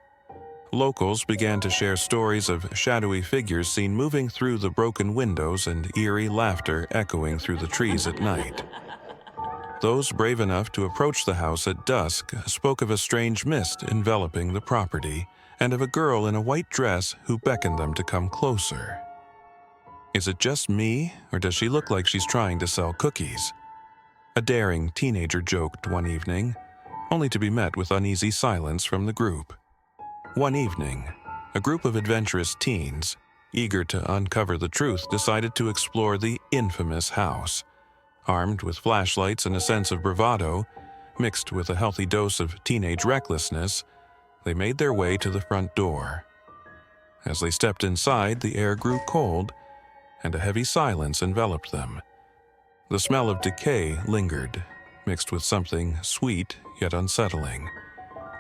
Locals began to share stories of shadowy figures seen moving through the broken windows and eerie laughter echoing through the trees at night. Those brave enough to approach the house at dusk spoke of a strange mist enveloping the property and of a girl in a white dress who beckoned them to come closer. "Is it just me, or does she look like she's trying to sell cookies?" a daring teenager joked one evening, only to be met with uneasy silence from the group. One evening, a group of adventurous teens, eager to uncover the truth, decided to explore the infamous house. Armed with flashlights and a sense of bravado, mixed with a healthy dose of teenage recklessness, they made their way to the front door. As they stepped inside, the air grew cold, and a heavy silence enveloped them. The smell of decay lingered, mixed with something sweet yet unsettling,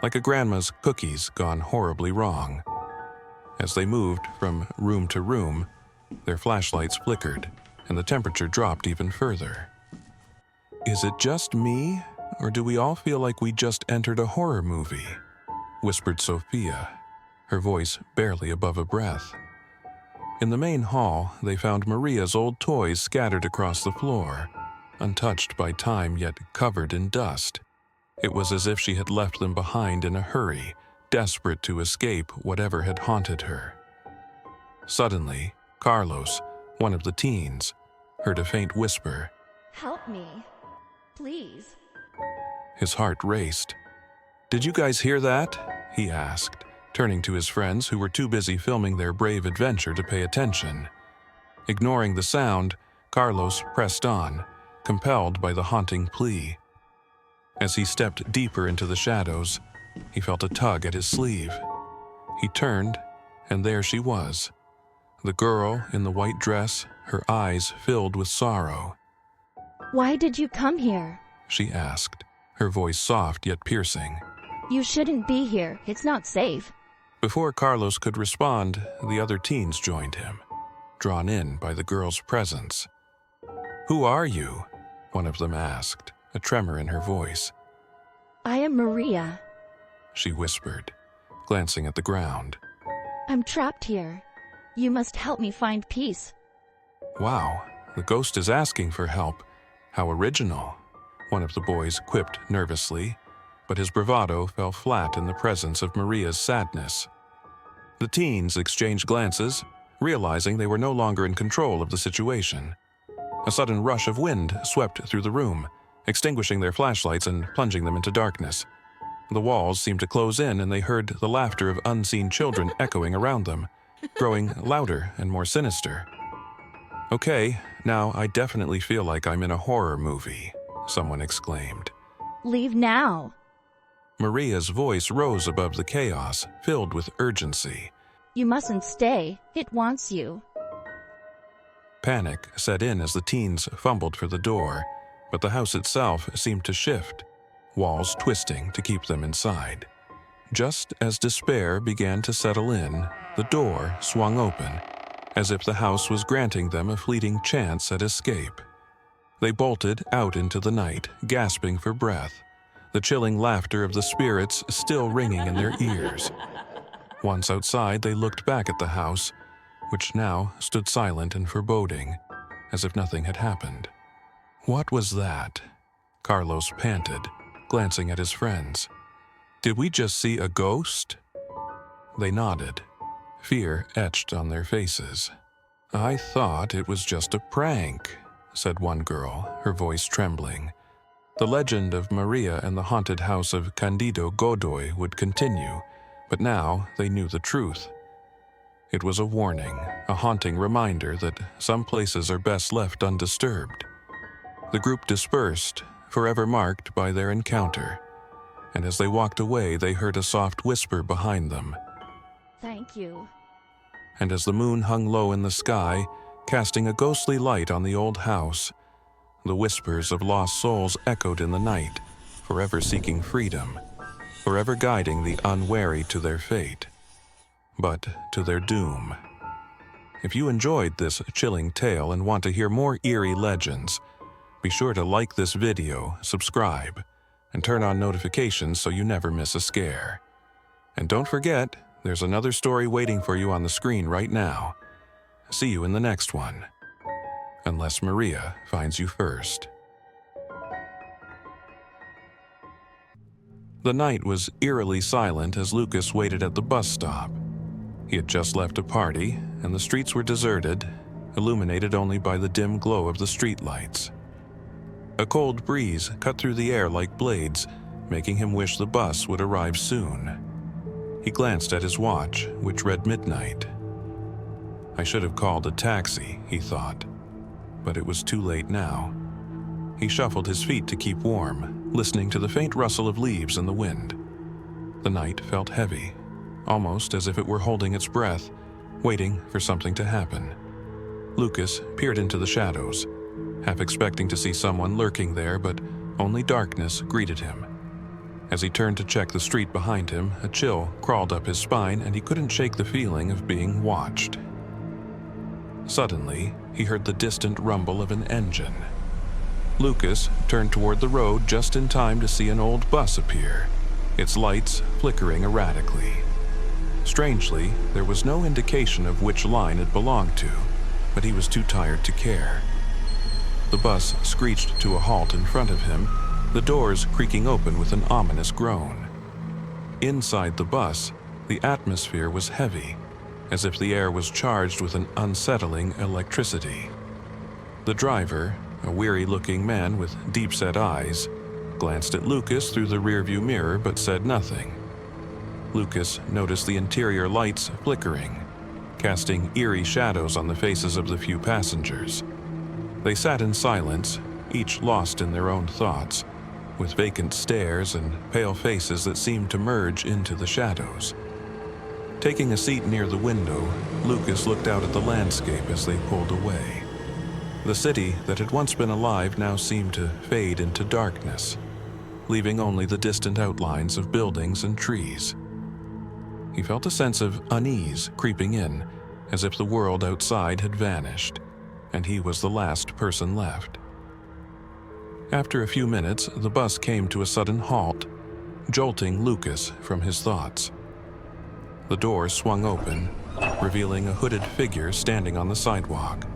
like a grandma's cookies gone horribly wrong. As they moved from room to room, their flashlights flickered, and the temperature dropped even further. "Is it just me, or do we all feel like we just entered a horror movie?" whispered Sophia, her voice barely above a breath. In the main hall, they found Maria's old toys scattered across the floor, untouched by time yet covered in dust. It was as if she had left them behind in a hurry, desperate to escape whatever had haunted her. Suddenly, Carlos, one of the teens, heard a faint whisper. "Help me, please." His heart raced. "Did you guys hear that?" he asked, turning to his friends who were too busy filming their brave adventure to pay attention. Ignoring the sound, Carlos pressed on, compelled by the haunting plea. As he stepped deeper into the shadows, he felt a tug at his sleeve. He turned, and there she was, the girl in the white dress, her eyes filled with sorrow. "Why did you come here?" she asked, her voice soft yet piercing. "You shouldn't be here. It's not safe." Before Carlos could respond, the other teens joined him, drawn in by the girl's presence. "Who are you?" one of them asked, a tremor in her voice. "I am Maria." She whispered, glancing at the ground. "I'm trapped here. You must help me find peace." "Wow, the ghost is asking for help. How original," one of the boys quipped nervously, but his bravado fell flat in the presence of Maria's sadness. The teens exchanged glances, realizing they were no longer in control of the situation. A sudden rush of wind swept through the room, extinguishing their flashlights and plunging them into darkness. The walls seemed to close in, and they heard the laughter of unseen children echoing around them, growing louder and more sinister. "Okay, now I definitely feel like I'm in a horror movie," someone exclaimed. "Leave now." Maria's voice rose above the chaos, filled with urgency. "You mustn't stay. It wants you." Panic set in as the teens fumbled for the door, but the house itself seemed to shift, walls twisting to keep them inside. Just as despair began to settle in, the door swung open, as if the house was granting them a fleeting chance at escape. They bolted out into the night, gasping for breath, the chilling laughter of the spirits still ringing in their ears. Once outside, they looked back at the house, which now stood silent and foreboding, as if nothing had happened. "What was that?" Carlos panted, glancing at his friends. "Did we just see a ghost?" They nodded, fear etched on their faces. "I thought it was just a prank," said one girl, her voice trembling. The legend of Maria and the haunted house of Candido Godoy would continue, but now they knew the truth. It was a warning, a haunting reminder that some places are best left undisturbed. The group dispersed, forever marked by their encounter, and as they walked away, they heard a soft whisper behind them. Thank you. And as the moon hung low in the sky, casting a ghostly light on the old house, the whispers of lost souls echoed in the night, forever seeking freedom, forever guiding the unwary to their fate, but to their doom. If you enjoyed this chilling tale and want to hear more eerie legends, be sure to like this video, subscribe, and turn on notifications so you never miss a scare. And don't forget, there's another story waiting for you on the screen right now. See you in the next one. Unless Maria finds you first. The night was eerily silent as Lucas waited at the bus stop. He had just left a party, and the streets were deserted, illuminated only by the dim glow of the streetlights. A cold breeze cut through the air like blades, making him wish the bus would arrive soon. He glanced at his watch, which read midnight. I should have called a taxi, he thought, but it was too late now. He shuffled his feet to keep warm, listening to the faint rustle of leaves in the wind. The night felt heavy, almost as if it were holding its breath, waiting for something to happen. Lucas peered into the shadows, half expecting to see someone lurking there, but only darkness greeted him. As he turned to check the street behind him, a chill crawled up his spine and he couldn't shake the feeling of being watched. Suddenly, he heard the distant rumble of an engine. Lucas turned toward the road just in time to see an old bus appear, its lights flickering erratically. Strangely, there was no indication of which line it belonged to, but he was too tired to care. The bus screeched to a halt in front of him, the doors creaking open with an ominous groan. Inside the bus, the atmosphere was heavy, as if the air was charged with an unsettling electricity. The driver, a weary-looking man with deep-set eyes, glanced at Lucas through the rearview mirror but said nothing. Lucas noticed the interior lights flickering, casting eerie shadows on the faces of the few passengers. They sat in silence, each lost in their own thoughts, with vacant stares and pale faces that seemed to merge into the shadows. Taking a seat near the window, Lucas looked out at the landscape as they pulled away. The city that had once been alive now seemed to fade into darkness, leaving only the distant outlines of buildings and trees. He felt a sense of unease creeping in, as if the world outside had vanished, and he was the last person left. After a few minutes, the bus came to a sudden halt, jolting Lucas from his thoughts. The door swung open, revealing a hooded figure standing on the sidewalk.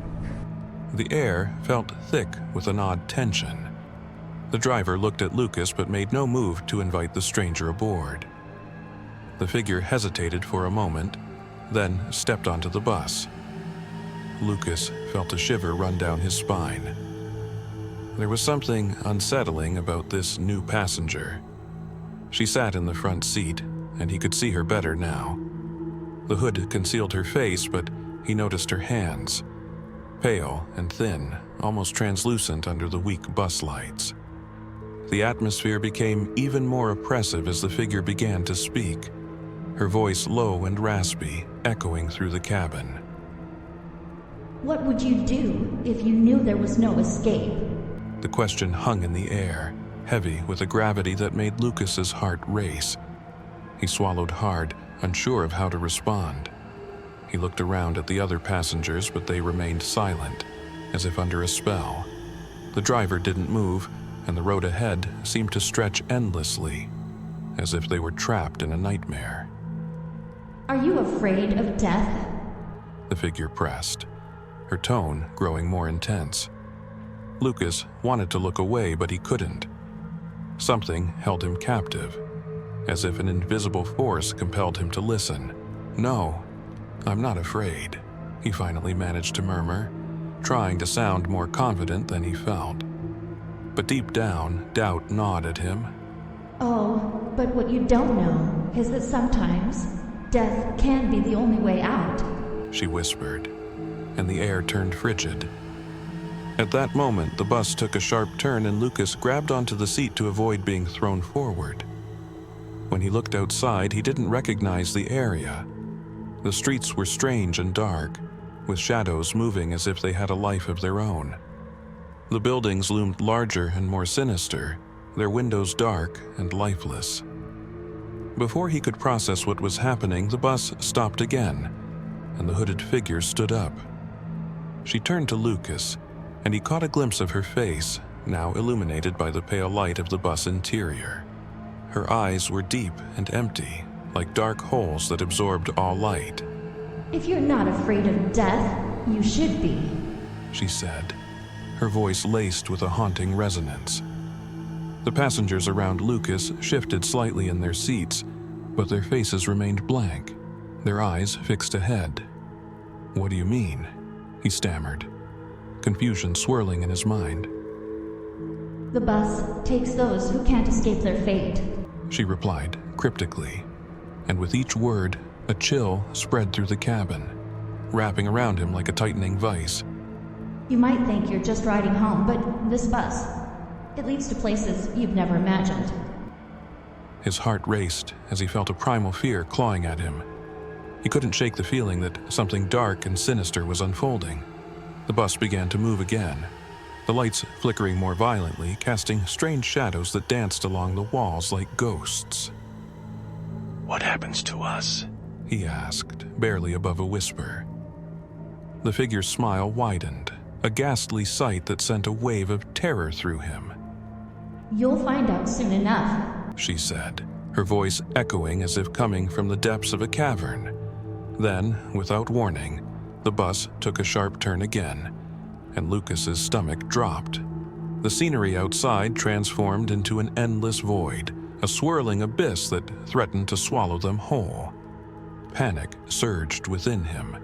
The air felt thick with an odd tension. The driver looked at Lucas but made no move to invite the stranger aboard. The figure hesitated for a moment, then stepped onto the bus. Lucas felt a shiver run down his spine. There was something unsettling about this new passenger. She sat in the front seat, and he could see her better now. The hood concealed her face, but he noticed her hands, pale and thin, almost translucent under the weak bus lights. The atmosphere became even more oppressive as the figure began to speak, her voice low and raspy, echoing through the cabin. What would you do if you knew there was no escape? The question hung in the air, heavy with a gravity that made Lucas's heart race. He swallowed hard, unsure of how to respond. He looked around at the other passengers, but they remained silent, as if under a spell. The driver didn't move, and the road ahead seemed to stretch endlessly, as if they were trapped in a nightmare. Are you afraid of death? The figure pressed, her tone growing more intense. Lucas wanted to look away, but he couldn't. Something held him captive, as if an invisible force compelled him to listen. "No, I'm not afraid," he finally managed to murmur, trying to sound more confident than he felt. But deep down, doubt gnawed at him. Oh, but what you don't know is that sometimes death can be the only way out. She whispered, and the air turned frigid. At that moment, the bus took a sharp turn and Lucas grabbed onto the seat to avoid being thrown forward. When he looked outside, he didn't recognize the area. The streets were strange and dark, with shadows moving as if they had a life of their own. The buildings loomed larger and more sinister, their windows dark and lifeless. Before he could process what was happening, the bus stopped again, and the hooded figure stood up. She turned to Lucas, and he caught a glimpse of her face, now illuminated by the pale light of the bus interior. Her eyes were deep and empty, like dark holes that absorbed all light. If you're not afraid of death, you should be, she said, her voice laced with a haunting resonance. The passengers around Lucas shifted slightly in their seats, but their faces remained blank, their eyes fixed ahead. "What do you mean?" he stammered, confusion swirling in his mind. The bus takes those who can't escape their fate, she replied cryptically, and with each word, a chill spread through the cabin, wrapping around him like a tightening vice. You might think you're just riding home, but this bus, it leads to places you've never imagined. His heart raced as he felt a primal fear clawing at him. He couldn't shake the feeling that something dark and sinister was unfolding. The bus began to move again, the lights flickering more violently, casting strange shadows that danced along the walls like ghosts. "What happens to us?" he asked, barely above a whisper. The figure's smile widened, a ghastly sight that sent a wave of terror through him. You'll find out soon enough, she said, her voice echoing as if coming from the depths of a cavern. Then, without warning, the bus took a sharp turn again, and Lucas's stomach dropped. The scenery outside transformed into an endless void, a swirling abyss that threatened to swallow them whole. Panic surged within him,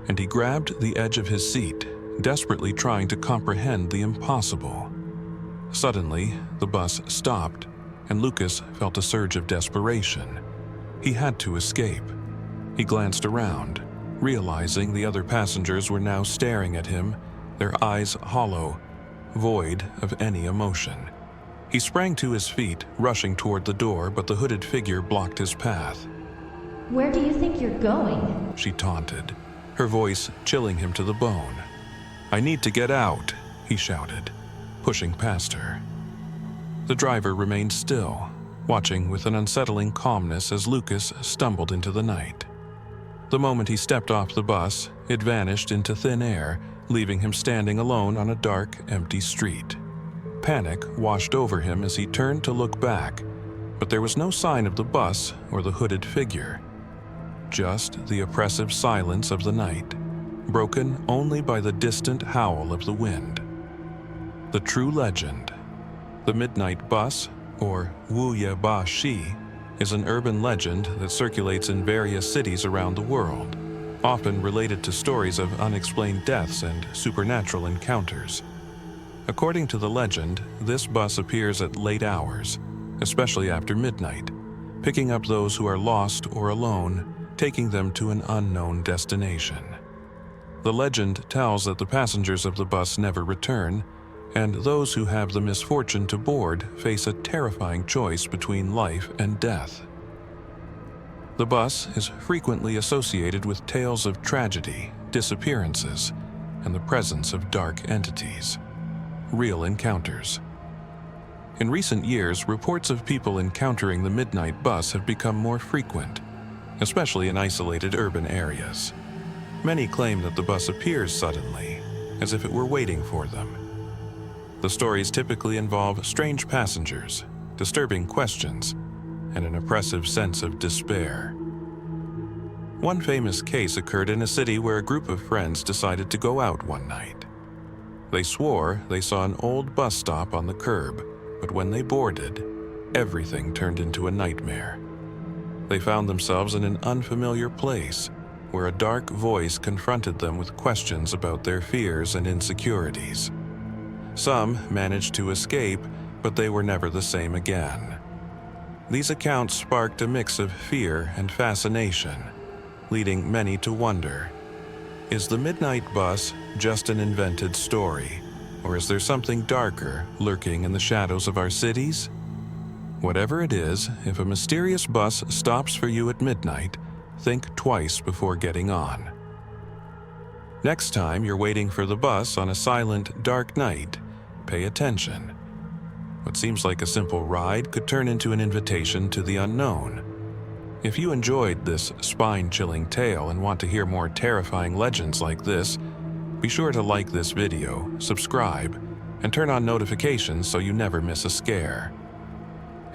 and he grabbed the edge of his seat, desperately trying to comprehend the impossible. Suddenly, the bus stopped, and Lucas felt a surge of desperation. He had to escape. He glanced around, realizing the other passengers were now staring at him, their eyes hollow, void of any emotion. He sprang to his feet, rushing toward the door, but the hooded figure blocked his path. Where do you think you're going? She taunted, her voice chilling him to the bone. "I need to get out," he shouted, pushing past her. The driver remained still, watching with an unsettling calmness as Lucas stumbled into the night. The moment he stepped off the bus, it vanished into thin air, leaving him standing alone on a dark, empty street. Panic washed over him as he turned to look back, but there was no sign of the bus or the hooded figure. Just the oppressive silence of the night, broken only by the distant howl of the wind. The true legend. The Midnight Bus, or Wuye Ba Shi, is an urban legend that circulates in various cities around the world, often related to stories of unexplained deaths and supernatural encounters. According to the legend, this bus appears at late hours, especially after midnight, picking up those who are lost or alone, taking them to an unknown destination. The legend tells that the passengers of the bus never return, and those who have the misfortune to board face a terrifying choice between life and death. The bus is frequently associated with tales of tragedy, disappearances, and the presence of dark entities. Real encounters. In recent years, reports of people encountering the midnight bus have become more frequent, especially in isolated urban areas. Many claim that the bus appears suddenly, as if it were waiting for them. The stories typically involve strange passengers, disturbing questions, and an oppressive sense of despair. One famous case occurred in a city where a group of friends decided to go out one night. They swore they saw an old bus stop on the curb, but when they boarded, everything turned into a nightmare. They found themselves in an unfamiliar place, where a dark voice confronted them with questions about their fears and insecurities. Some managed to escape, but they were never the same again. These accounts sparked a mix of fear and fascination, leading many to wonder, is the midnight bus just an invented story, or is there something darker lurking in the shadows of our cities? Whatever it is, if a mysterious bus stops for you at midnight, think twice before getting on. Next time you're waiting for the bus on a silent, dark night, pay attention. What seems like a simple ride could turn into an invitation to the unknown. If you enjoyed this spine-chilling tale and want to hear more terrifying legends like this, be sure to like this video, subscribe, and turn on notifications so you never miss a scare.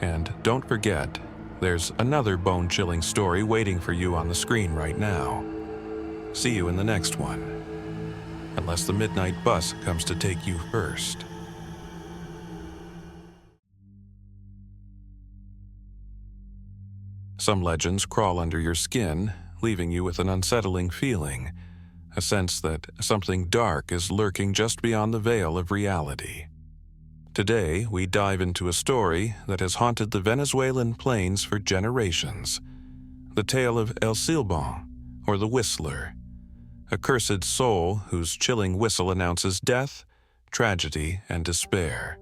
And don't forget, there's another bone-chilling story waiting for you on the screen right now. See you in the next one. Unless the midnight bus comes to take you first. Some legends crawl under your skin, leaving you with an unsettling feeling, a sense that something dark is lurking just beyond the veil of reality. Today, we dive into a story that has haunted the Venezuelan plains for generations. The tale of El Silbón, or the Whistler, a cursed soul whose chilling whistle announces death, tragedy, and despair.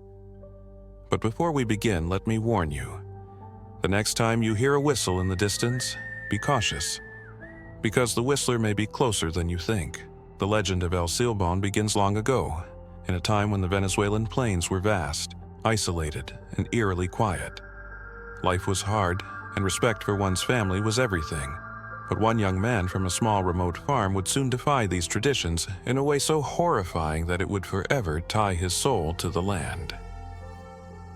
But before we begin, let me warn you. The next time you hear a whistle in the distance, be cautious. Because the Whistler may be closer than you think. The legend of El Silbón begins long ago, in a time when the Venezuelan plains were vast, isolated, and eerily quiet. Life was hard, and respect for one's family was everything. But one young man from a small remote farm would soon defy these traditions in a way so horrifying that it would forever tie his soul to the land.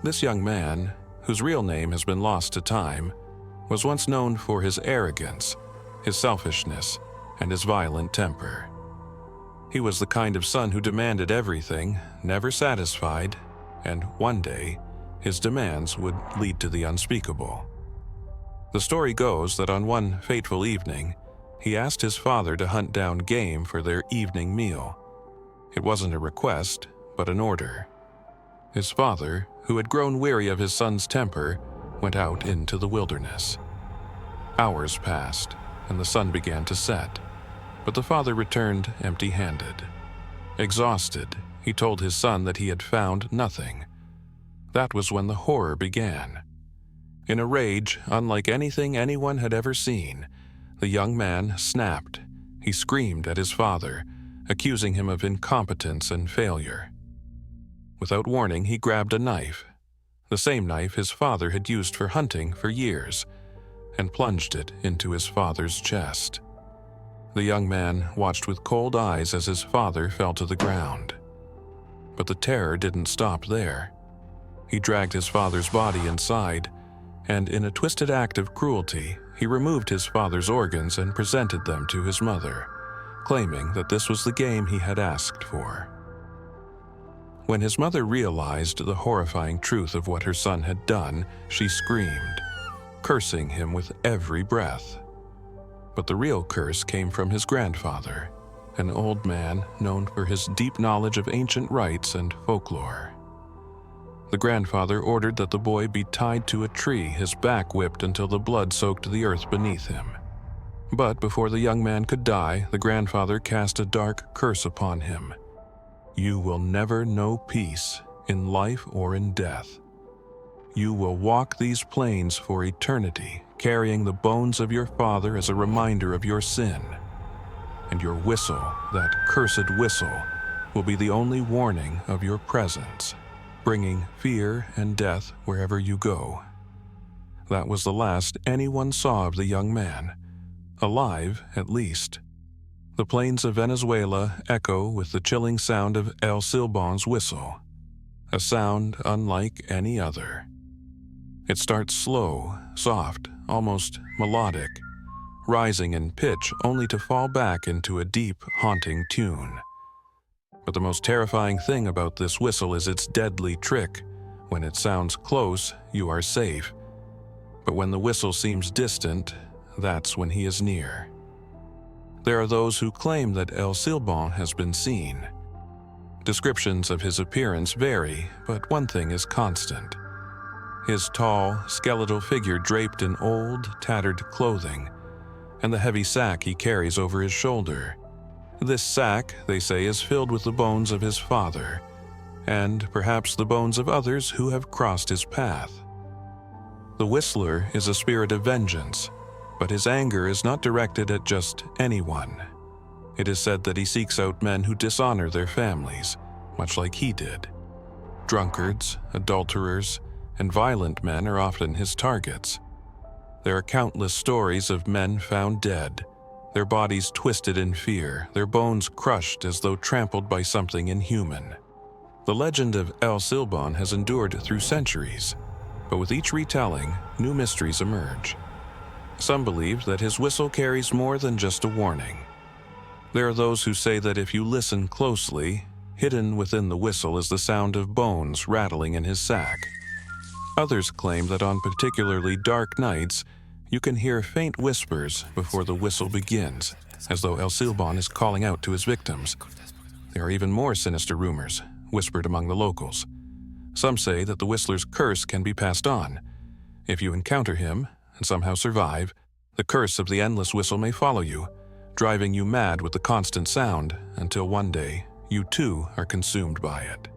This young man, whose real name has been lost to time, was once known for his arrogance, his selfishness, and his violent temper. He was the kind of son who demanded everything, never satisfied, and one day, his demands would lead to the unspeakable. The story goes that on one fateful evening, he asked his father to hunt down game for their evening meal. It wasn't a request, but an order. His father, who had grown weary of his son's temper, went out into the wilderness. Hours passed, and the sun began to set, but the father returned empty-handed. Exhausted, he told his son that he had found nothing. That was when the horror began. In a rage unlike anything anyone had ever seen, the young man snapped. He screamed at his father, accusing him of incompetence and failure. Without warning, he grabbed a knife, the same knife his father had used for hunting for years, and plunged it into his father's chest. The young man watched with cold eyes as his father fell to the ground. But the terror didn't stop there. He dragged his father's body inside, and in a twisted act of cruelty, he removed his father's organs and presented them to his mother, claiming that this was the game he had asked for. When his mother realized the horrifying truth of what her son had done, she screamed, cursing him with every breath. But the real curse came from his grandfather, an old man known for his deep knowledge of ancient rites and folklore. The grandfather ordered that the boy be tied to a tree, his back whipped until the blood soaked the earth beneath him. But before the young man could die, the grandfather cast a dark curse upon him. You will never know peace, in life or in death. You will walk these plains for eternity, carrying the bones of your father as a reminder of your sin. And your whistle, that cursed whistle, will be the only warning of your presence, bringing fear and death wherever you go. That was the last anyone saw of the young man, alive at least. The plains of Venezuela echo with the chilling sound of El Silbón's whistle, a sound unlike any other. It starts slow, soft, almost melodic, rising in pitch only to fall back into a deep, haunting tune. But the most terrifying thing about this whistle is its deadly trick. When it sounds close, you are safe. But when the whistle seems distant, that's when he is near. There are those who claim that El Silbón has been seen. Descriptions of his appearance vary, but one thing is constant. His tall, skeletal figure draped in old, tattered clothing, and the heavy sack he carries over his shoulder. This sack, they say, is filled with the bones of his father, and perhaps the bones of others who have crossed his path. The Whistler is a spirit of vengeance, but his anger is not directed at just anyone. It is said that he seeks out men who dishonor their families, much like he did. Drunkards, adulterers, and violent men are often his targets. There are countless stories of men found dead, their bodies twisted in fear, their bones crushed as though trampled by something inhuman. The legend of El Silbón has endured through centuries, but with each retelling, new mysteries emerge. Some believe that his whistle carries more than just a warning. There are those who say that if you listen closely, hidden within the whistle is the sound of bones rattling in his sack. Others claim that on particularly dark nights, you can hear faint whispers before the whistle begins, as though El Silbón is calling out to his victims. There are even more sinister rumors, whispered among the locals. Some say that the Whistler's curse can be passed on. If you encounter him, and somehow survive, the curse of the endless whistle may follow you, driving you mad with the constant sound until one day you too are consumed by it.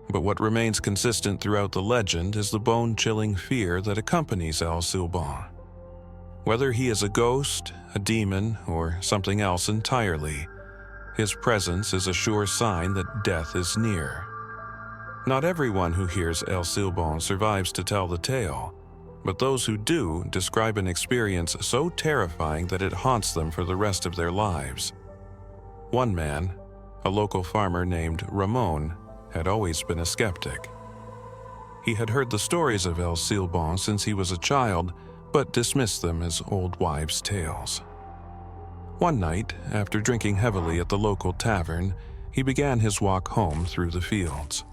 But what remains consistent throughout the legend is the bone-chilling fear that accompanies El Silbón. Whether he is a ghost, a demon, or something else entirely, his presence is a sure sign that death is near. Not everyone who hears El Silbón survives to tell the tale, but those who do describe an experience so terrifying that it haunts them for the rest of their lives. One man, a local farmer named Ramon, had always been a skeptic. He had heard the stories of El Silbón since he was a child, but dismissed them as old wives' tales. One night, after drinking heavily at the local tavern, he began his walk home through the fields.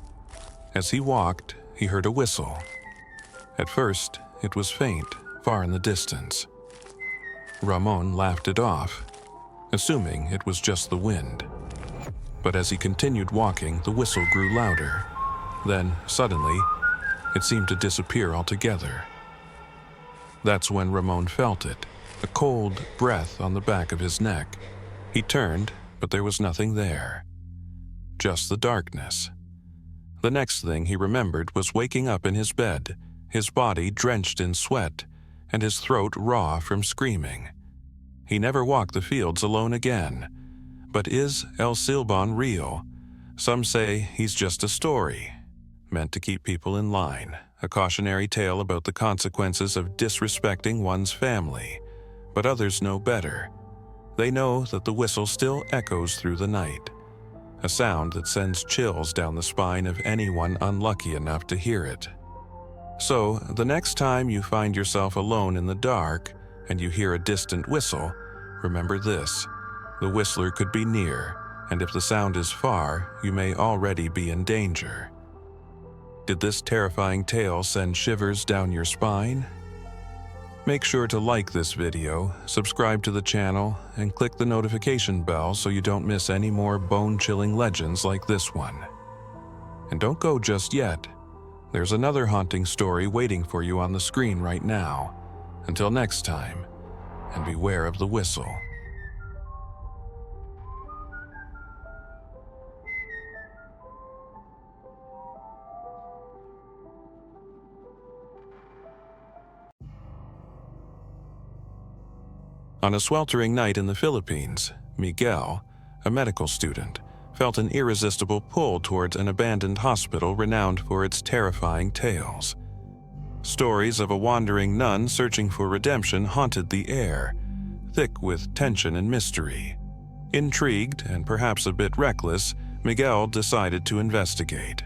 As he walked, he heard a whistle. At first, it was faint, far in the distance. Ramon laughed it off, assuming it was just the wind. But as he continued walking, the whistle grew louder. Then, suddenly, it seemed to disappear altogether. That's when Ramon felt it, a cold breath on the back of his neck. He turned, but there was nothing there. Just the darkness. The next thing he remembered was waking up in his bed, his body drenched in sweat, and his throat raw from screaming. He never walked the fields alone again. But is El Silbón real? Some say he's just a story, meant to keep people in line, a cautionary tale about the consequences of disrespecting one's family. But others know better. They know that the whistle still echoes through the night, a sound that sends chills down the spine of anyone unlucky enough to hear it. So, the next time you find yourself alone in the dark and you hear a distant whistle, remember this: the whistler could be near, and if the sound is far, you may already be in danger. Did this terrifying tale send shivers down your spine? Make sure to like this video, subscribe to the channel, and click the notification bell so you don't miss any more bone-chilling legends like this one. And don't go just yet. There's another haunting story waiting for you on the screen right now. Until next time, and beware of the whistle. On a sweltering night in the Philippines, Miguel, a medical student, felt an irresistible pull towards an abandoned hospital renowned for its terrifying tales. Stories of a wandering nun searching for redemption haunted the air, thick with tension and mystery. Intrigued and perhaps a bit reckless, Miguel decided to investigate.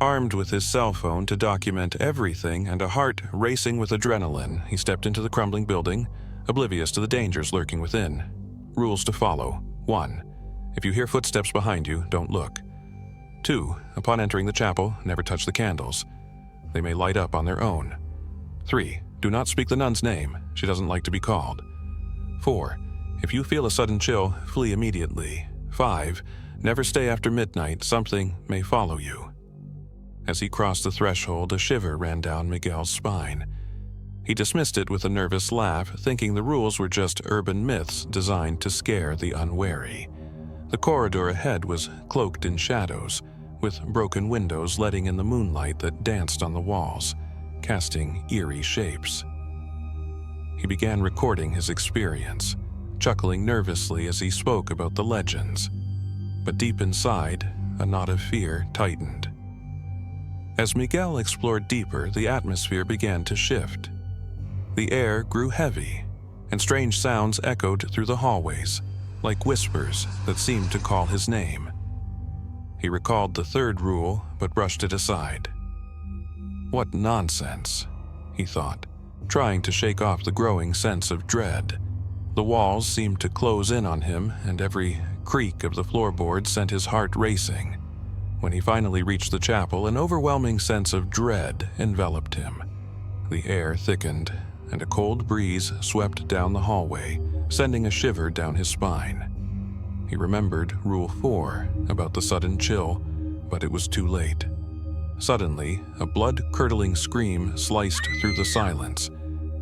Armed with his cell phone to document everything and a heart racing with adrenaline, he stepped into the crumbling building, oblivious to the dangers lurking within. Rules to follow. 1. If you hear footsteps behind you, don't look. 2. Upon entering the chapel, never touch the candles. They may light up on their own. 3. Do not speak the nun's name. She doesn't like to be called. 4. If you feel a sudden chill, flee immediately. 5. Never stay after midnight, something may follow you. As he crossed the threshold, a shiver ran down Miguel's spine. He dismissed it with a nervous laugh, thinking the rules were just urban myths designed to scare the unwary. The corridor ahead was cloaked in shadows, with broken windows letting in the moonlight that danced on the walls, casting eerie shapes. He began recording his experience, chuckling nervously as he spoke about the legends. But deep inside, a knot of fear tightened. As Miguel explored deeper, the atmosphere began to shift. The air grew heavy, and strange sounds echoed through the hallways, like whispers that seemed to call his name. He recalled the third rule, but brushed it aside. What nonsense, he thought, trying to shake off the growing sense of dread. The walls seemed to close in on him, and every creak of the floorboards sent his heart racing. When he finally reached the chapel, an overwhelming sense of dread enveloped him. The air thickened, and a cold breeze swept down the hallway, sending a shiver down his spine. He remembered Rule 4 about the sudden chill, but it was too late. Suddenly, a blood-curdling scream sliced through the silence,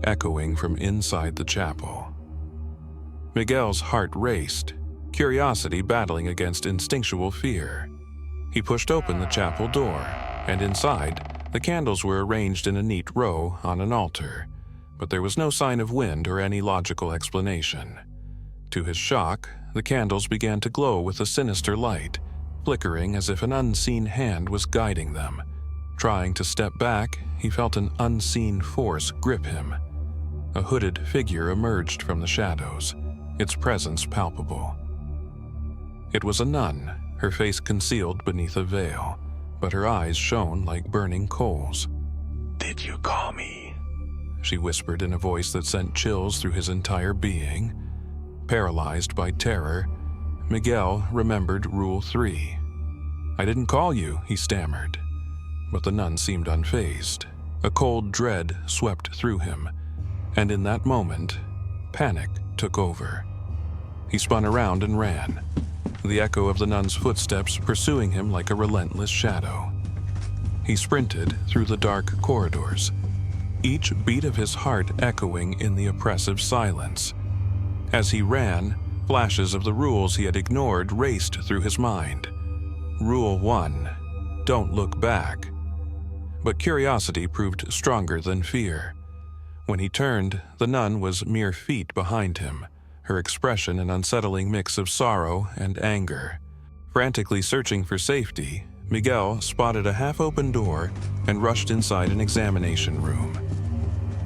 echoing from inside the chapel. Miguel's heart raced, curiosity battling against instinctual fear. He pushed open the chapel door, and inside, the candles were arranged in a neat row on an altar, but there was no sign of wind or any logical explanation. To his shock, the candles began to glow with a sinister light, flickering as if an unseen hand was guiding them. Trying to step back, he felt an unseen force grip him. A hooded figure emerged from the shadows, its presence palpable. It was a nun, her face concealed beneath a veil, but her eyes shone like burning coals. Did you call me? She whispered in a voice that sent chills through his entire being. Paralyzed by terror, Miguel remembered Rule 3. I didn't call you, he stammered. But the nun seemed unfazed. A cold dread swept through him, and in that moment, panic took over. He spun around and ran, the echo of the nun's footsteps pursuing him like a relentless shadow. He sprinted through the dark corridors, each beat of his heart echoing in the oppressive silence. As he ran, flashes of the rules he had ignored raced through his mind. Rule 1, don't look back. But curiosity proved stronger than fear. When he turned, the nun was mere feet behind him, her expression an unsettling mix of sorrow and anger. Frantically searching for safety, Miguel spotted a half-open door and rushed inside an examination room.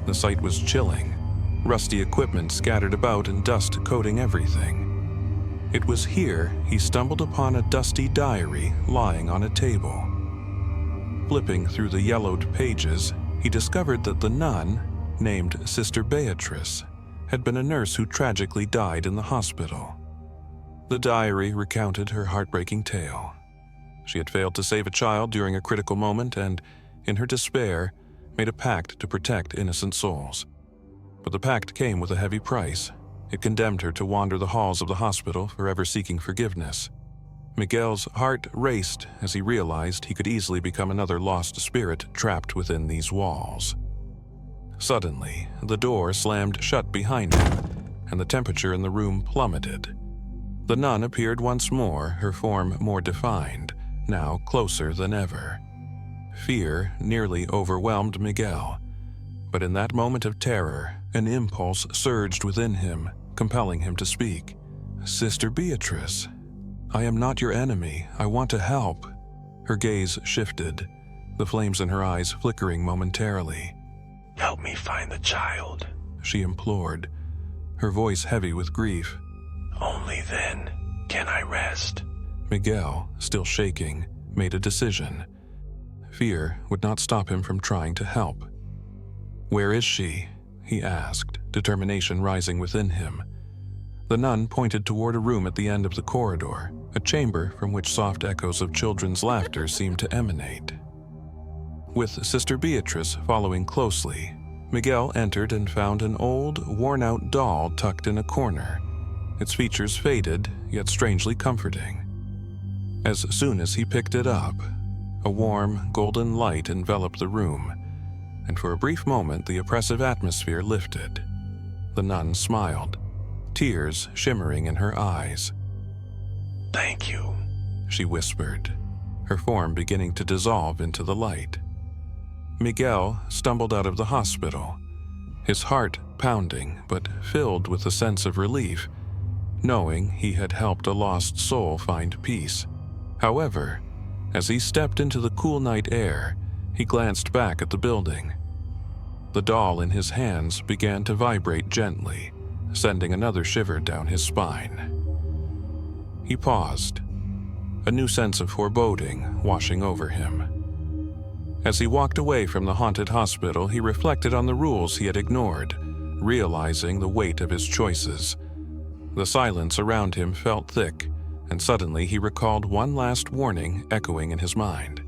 The sight was chilling, rusty equipment scattered about and dust coating everything. It was here he stumbled upon a dusty diary lying on a table. Flipping through the yellowed pages, he discovered that the nun, named Sister Beatrice, had been a nurse who tragically died in the hospital. The diary recounted her heartbreaking tale. She had failed to save a child during a critical moment and, in her despair, made a pact to protect innocent souls. But the pact came with a heavy price. It condemned her to wander the halls of the hospital, forever seeking forgiveness. Miguel's heart raced as he realized he could easily become another lost spirit trapped within these walls. Suddenly, the door slammed shut behind him, and the temperature in the room plummeted. The nun appeared once more, her form more defined, now closer than ever. Fear nearly overwhelmed Miguel, but in that moment of terror, an impulse surged within him, compelling him to speak. Sister Beatrice, I am not your enemy. I want to help. Her gaze shifted, the flames in her eyes flickering momentarily. Help me find the child, she implored, her voice heavy with grief. Only then can I rest. Miguel, still shaking, made a decision. Fear would not stop him from trying to help. Where is she? He asked, determination rising within him. The nun pointed toward a room at the end of the corridor, a chamber from which soft echoes of children's laughter seemed to emanate. With Sister Beatrice following closely, Miguel entered and found an old, worn-out doll tucked in a corner, its features faded, yet strangely comforting. As soon as he picked it up, a warm, golden light enveloped the room, and for a brief moment the oppressive atmosphere lifted. The nun smiled, tears shimmering in her eyes. Thank you, she whispered, her form beginning to dissolve into the light. Miguel stumbled out of the hospital, his heart pounding but filled with a sense of relief, knowing he had helped a lost soul find peace. However, as he stepped into the cool night air, he glanced back at the building. The doll in his hands began to vibrate gently, sending another shiver down his spine. He paused, a new sense of foreboding washing over him. As he walked away from the haunted hospital, he reflected on the rules he had ignored, realizing the weight of his choices. The silence around him felt thick, and suddenly he recalled one last warning echoing in his mind.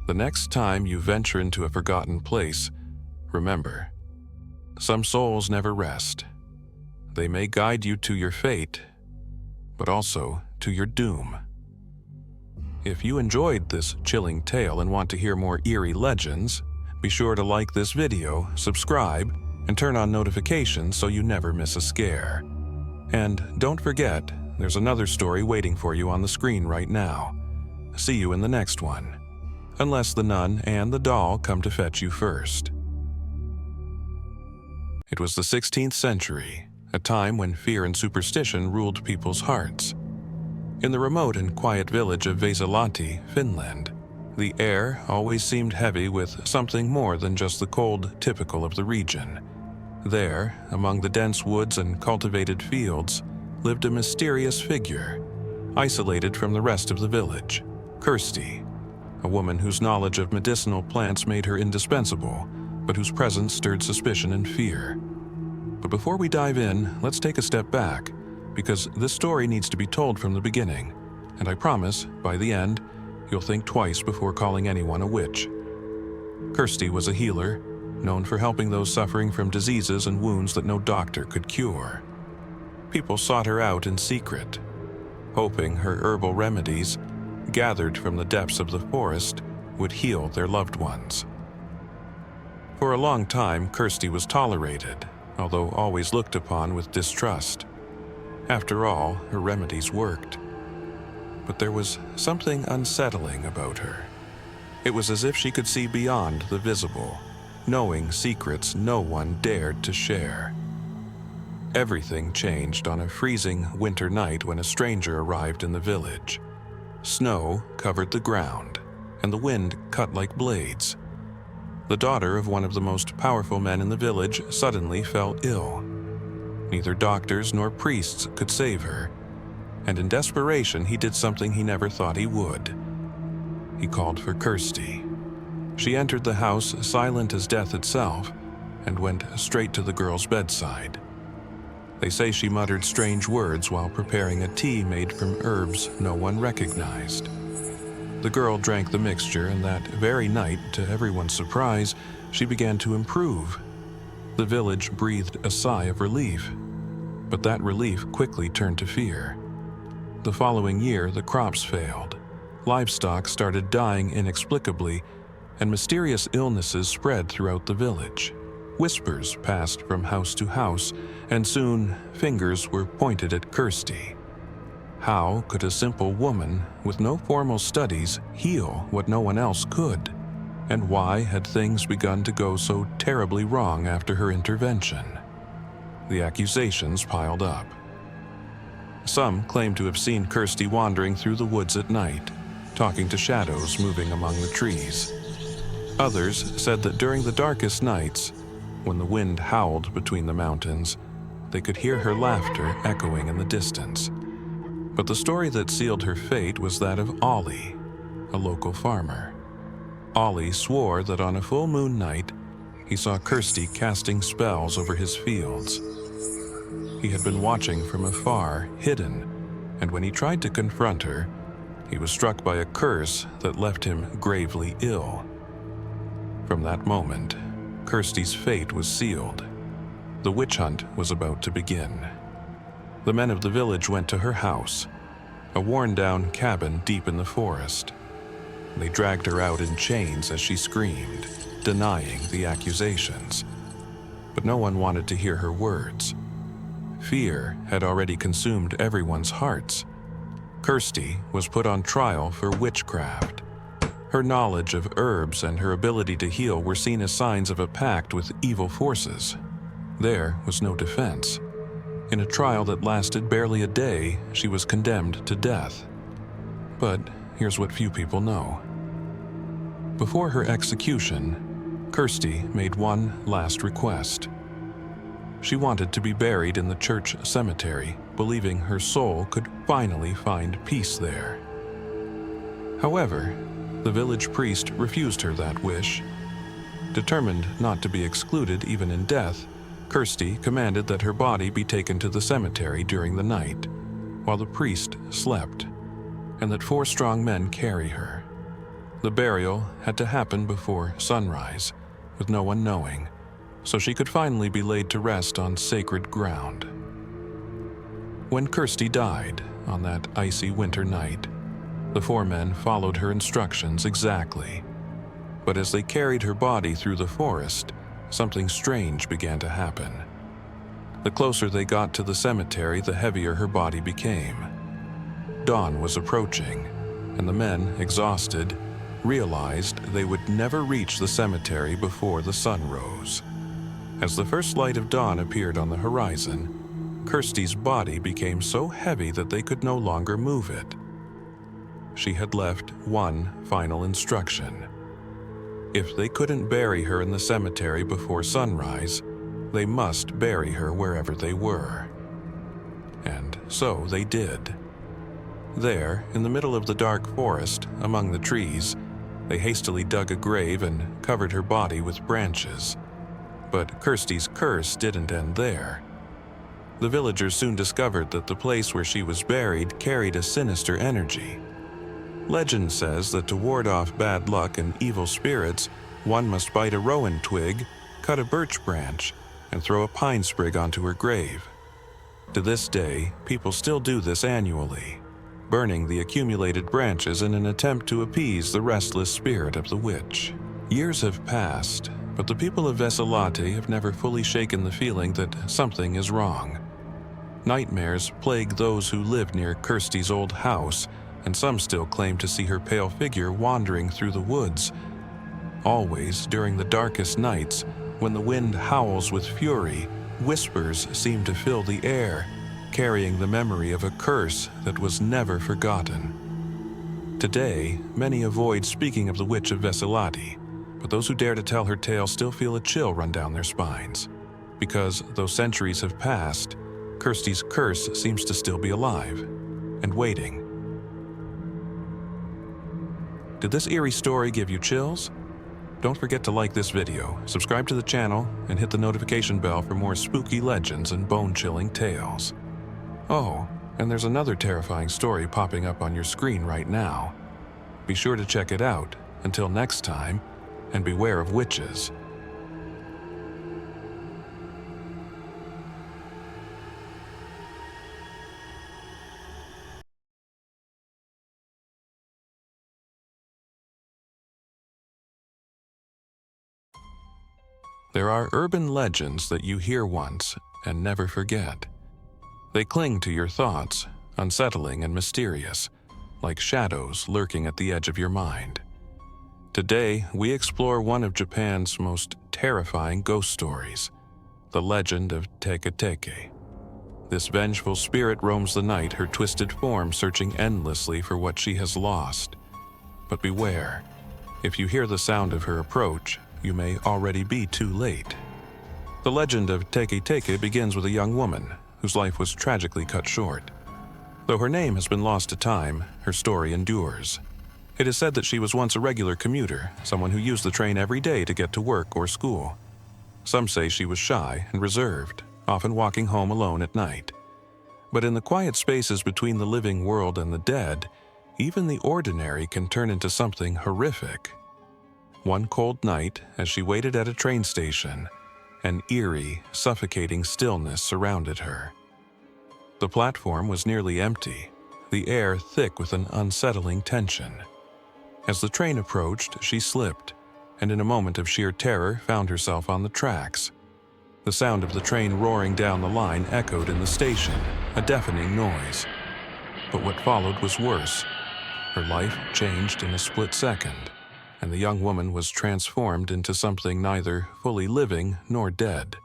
The next time you venture into a forgotten place, remember, some souls never rest. They may guide you to your fate, but also to your doom. If you enjoyed this chilling tale and want to hear more eerie legends, be sure to like this video, subscribe, and turn on notifications so you never miss a scare. And don't forget, there's another story waiting for you on the screen right now. See you in the next one, unless the nun and the doll come to fetch you first. It was the 16th century, a time when fear and superstition ruled people's hearts. In the remote and quiet village of Vaisalahti, Finland, the air always seemed heavy with something more than just the cold typical of the region. There, among the dense woods and cultivated fields, lived a mysterious figure, isolated from the rest of the village, Kirsty, a woman whose knowledge of medicinal plants made her indispensable, but whose presence stirred suspicion and fear. But before we dive in, let's take a step back, because this story needs to be told from the beginning, and I promise, by the end, you'll think twice before calling anyone a witch. Kirsty was a healer, known for helping those suffering from diseases and wounds that no doctor could cure. People sought her out in secret, hoping her herbal remedies, gathered from the depths of the forest, would heal their loved ones. For a long time, Kirsty was tolerated, although always looked upon with distrust. After all, her remedies worked. But there was something unsettling about her. It was as if she could see beyond the visible, knowing secrets no one dared to share. Everything changed on a freezing winter night when a stranger arrived in the village. Snow covered the ground, and the wind cut like blades. The daughter of one of the most powerful men in the village suddenly fell ill. Neither doctors nor priests could save her, and in desperation he did something he never thought he would. He called for Kirsty. She entered the house silent as death itself and went straight to the girl's bedside. They say she muttered strange words while preparing a tea made from herbs no one recognized. The girl drank the mixture, and that very night, to everyone's surprise, she began to improve. The village breathed a sigh of relief, but that relief quickly turned to fear. The following year, the crops failed, livestock started dying inexplicably, and mysterious illnesses spread throughout the village. Whispers passed from house to house, and soon fingers were pointed at Kirsty. How could a simple woman with no formal studies heal what no one else could? And why had things begun to go so terribly wrong after her intervention? The accusations piled up. Some claimed to have seen Kirsty wandering through the woods at night, talking to shadows moving among the trees. Others said that during the darkest nights, when the wind howled between the mountains, they could hear her laughter echoing in the distance. But the story that sealed her fate was that of Ollie, a local farmer. Ollie swore that on a full moon night, he saw Kirsty casting spells over his fields. He had been watching from afar, hidden, and when he tried to confront her, he was struck by a curse that left him gravely ill. From that moment, Kirsty's fate was sealed. The witch hunt was about to begin. The men of the village went to her house. a worn-down cabin deep in the forest. They dragged her out in chains as she screamed, denying the accusations. But no one wanted to hear her words. Fear had already consumed everyone's hearts. Kirsty was put on trial for witchcraft. Her knowledge of herbs and her ability to heal were seen as signs of a pact with evil forces. There was no defense. In a trial that lasted barely a day, she was condemned to death. But here's what few people know. Before her execution, Kirsty made one last request. She wanted to be buried in the church cemetery, believing her soul could finally find peace there. However, the village priest refused her that wish. Determined not to be excluded even in death, Kirsty commanded that her body be taken to the cemetery during the night, while the priest slept, and that 4 strong men carry her. The burial had to happen before sunrise, with no one knowing, so she could finally be laid to rest on sacred ground. When Kirsty died on that icy winter night, the 4 men followed her instructions exactly. But as they carried her body through the forest, something strange began to happen. The closer they got to the cemetery, the heavier her body became. Dawn was approaching, and the men, exhausted, realized they would never reach the cemetery before the sun rose. As the first light of dawn appeared on the horizon, Kirsty's body became so heavy that they could no longer move it. She had left one final instruction. If they couldn't bury her in the cemetery before sunrise, they must bury her wherever they were. And so they did. There, in the middle of the dark forest, among the trees, they hastily dug a grave and covered her body with branches. But Kirsty's curse didn't end there. The villagers soon discovered that the place where she was buried carried a sinister energy. Legend says that to ward off bad luck and evil spirits, one must bite a rowan twig, cut a birch branch, and throw a pine sprig onto her grave. To this day, people still do this annually, burning the accumulated branches in an attempt to appease the restless spirit of the witch. Years have passed, but the people of Veselati have never fully shaken the feeling that something is wrong. Nightmares plague those who live near Kirsty's old house, and some still claim to see her pale figure wandering through the woods. Always during the darkest nights, when the wind howls with fury, whispers seem to fill the air, carrying the memory of a curse that was never forgotten. Today, many avoid speaking of the witch of Veselati, but those who dare to tell her tale still feel a chill run down their spines. Because, though centuries have passed, Kirsty's curse seems to still be alive and waiting. Did this eerie story give you chills? Don't forget to like this video, subscribe to the channel, and hit the notification bell for more spooky legends and bone-chilling tales. Oh, and there's another terrifying story popping up on your screen right now. Be sure to check it out. Until next time, and beware of witches. There are urban legends that you hear once and never forget. They cling to your thoughts, unsettling and mysterious, like shadows lurking at the edge of your mind. Today, we explore one of Japan's most terrifying ghost stories, the legend of Teke Teke. This vengeful spirit roams the night, her twisted form searching endlessly for what she has lost. But beware, if you hear the sound of her approach, you may already be too late. The legend of Teke Teke begins with a young woman whose life was tragically cut short. Though her name has been lost to time, her story endures. It is said that she was once a regular commuter, someone who used the train every day to get to work or school. Some say she was shy and reserved, often walking home alone at night. But in the quiet spaces between the living world and the dead, even the ordinary can turn into something horrific. One cold night, as she waited at a train station, an eerie, suffocating stillness surrounded her. The platform was nearly empty, the air thick with an unsettling tension. As the train approached, she slipped, and in a moment of sheer terror found herself on the tracks. The sound of the train roaring down the line echoed in the station, a deafening noise. But what followed was worse. Her life changed in a split second, and the young woman was transformed into something neither fully living nor dead.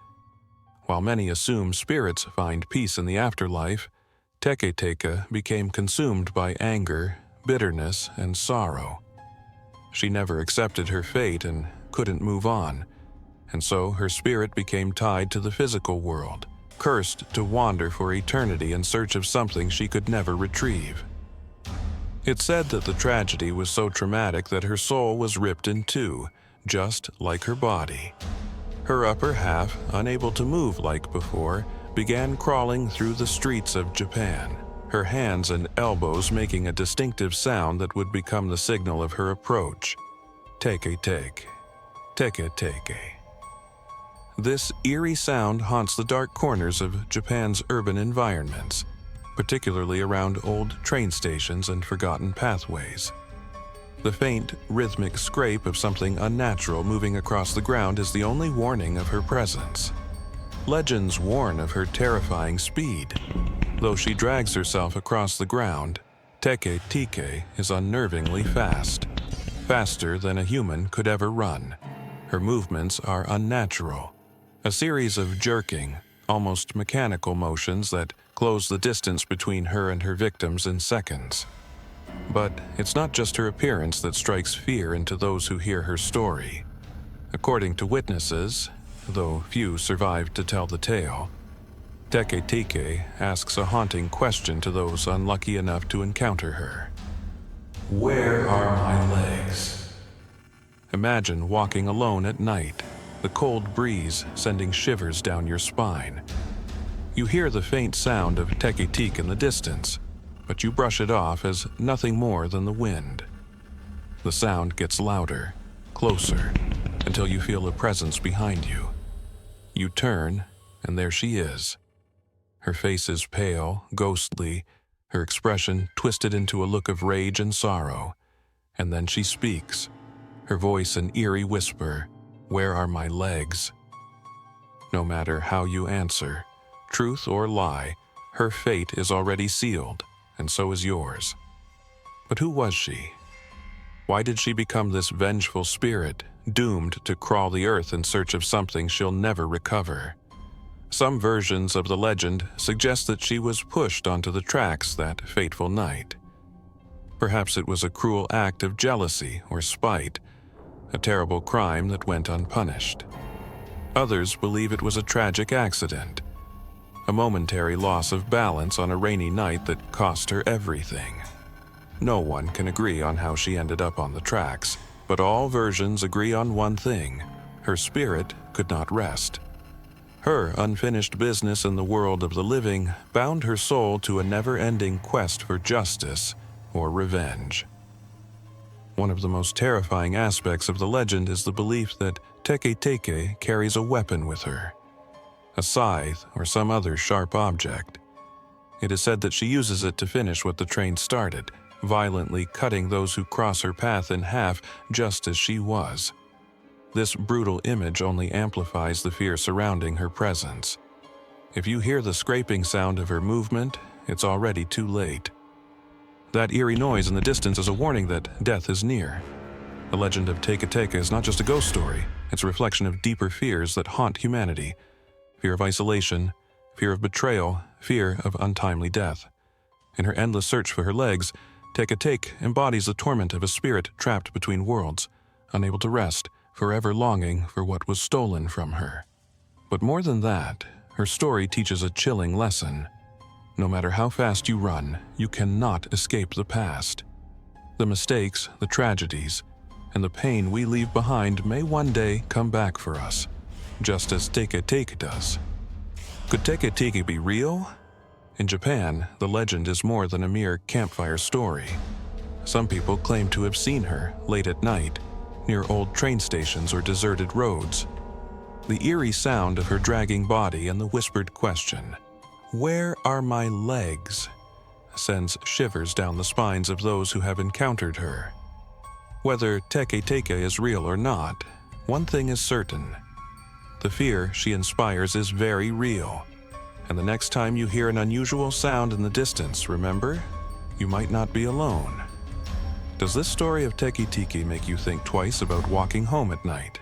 While many assume spirits find peace in the afterlife, Teke became consumed by anger, bitterness, and sorrow. She never accepted her fate and couldn't move on, and so her spirit became tied to the physical world, cursed to wander for eternity in search of something she could never retrieve. It's said that the tragedy was so traumatic that her soul was ripped in two, just like her body. Her upper half, unable to move like before, began crawling through the streets of Japan, her hands and elbows making a distinctive sound that would become the signal of her approach. Teke teke, teke teke. This eerie sound haunts the dark corners of Japan's urban environments, particularly around old train stations and forgotten pathways. The faint, rhythmic scrape of something unnatural moving across the ground is the only warning of her presence. Legends warn of her terrifying speed. Though she drags herself across the ground, Teke Teke is unnervingly fast, faster than a human could ever run. Her movements are unnatural, a series of jerking, almost mechanical motions that close the distance between her and her victims in seconds. But it's not just her appearance that strikes fear into those who hear her story. According to witnesses, though few survived to tell the tale, Teke Teke asks a haunting question to those unlucky enough to encounter her. Where are my legs? Imagine walking alone at night, the cold breeze sending shivers down your spine. You hear the faint sound of Teke Teke in the distance, but you brush it off as nothing more than the wind. The sound gets louder, closer, until you feel a presence behind you. You turn, and there she is. Her face is pale, ghostly, her expression twisted into a look of rage and sorrow. And then she speaks, her voice an eerie whisper, "Where are my legs?" No matter how you answer, truth or lie, her fate is already sealed, and so is yours. But who was she? Why did she become this vengeful spirit, doomed to crawl the earth in search of something she'll never recover? Some versions of the legend suggest that she was pushed onto the tracks that fateful night. Perhaps it was a cruel act of jealousy or spite, a terrible crime that went unpunished. Others believe it was a tragic accident, a momentary loss of balance on a rainy night that cost her everything. No one can agree on how she ended up on the tracks, but all versions agree on one thing: her spirit could not rest. Her unfinished business in the world of the living bound her soul to a never-ending quest for justice or revenge. One of the most terrifying aspects of the legend is the belief that Teke Teke carries a weapon with her, a scythe or some other sharp object. It is said that she uses it to finish what the train started, violently cutting those who cross her path in half just as she was. This brutal image only amplifies the fear surrounding her presence. If you hear the scraping sound of her movement, it's already too late. That eerie noise in the distance is a warning that death is near. The legend of Teke Teke is not just a ghost story, it's a reflection of deeper fears that haunt humanity. Fear of isolation, fear of betrayal, fear of untimely death. In her endless search for her legs, Teke Teke embodies the torment of a spirit trapped between worlds, unable to rest, forever longing for what was stolen from her. But more than that, her story teaches a chilling lesson. No matter how fast you run, you cannot escape the past. The mistakes, the tragedies, and the pain we leave behind may one day come back for us, just as Teke Teke does. Could Teke Teke be real? In Japan, the legend is more than a mere campfire story. Some people claim to have seen her late at night, near old train stations or deserted roads. The eerie sound of her dragging body and the whispered question, "Where are my legs?" sends shivers down the spines of those who have encountered her. Whether Teke is real or not, one thing is certain. The fear she inspires is very real. And the next time you hear an unusual sound in the distance, remember, you might not be alone. Does this story of Teke make you think twice about walking home at night?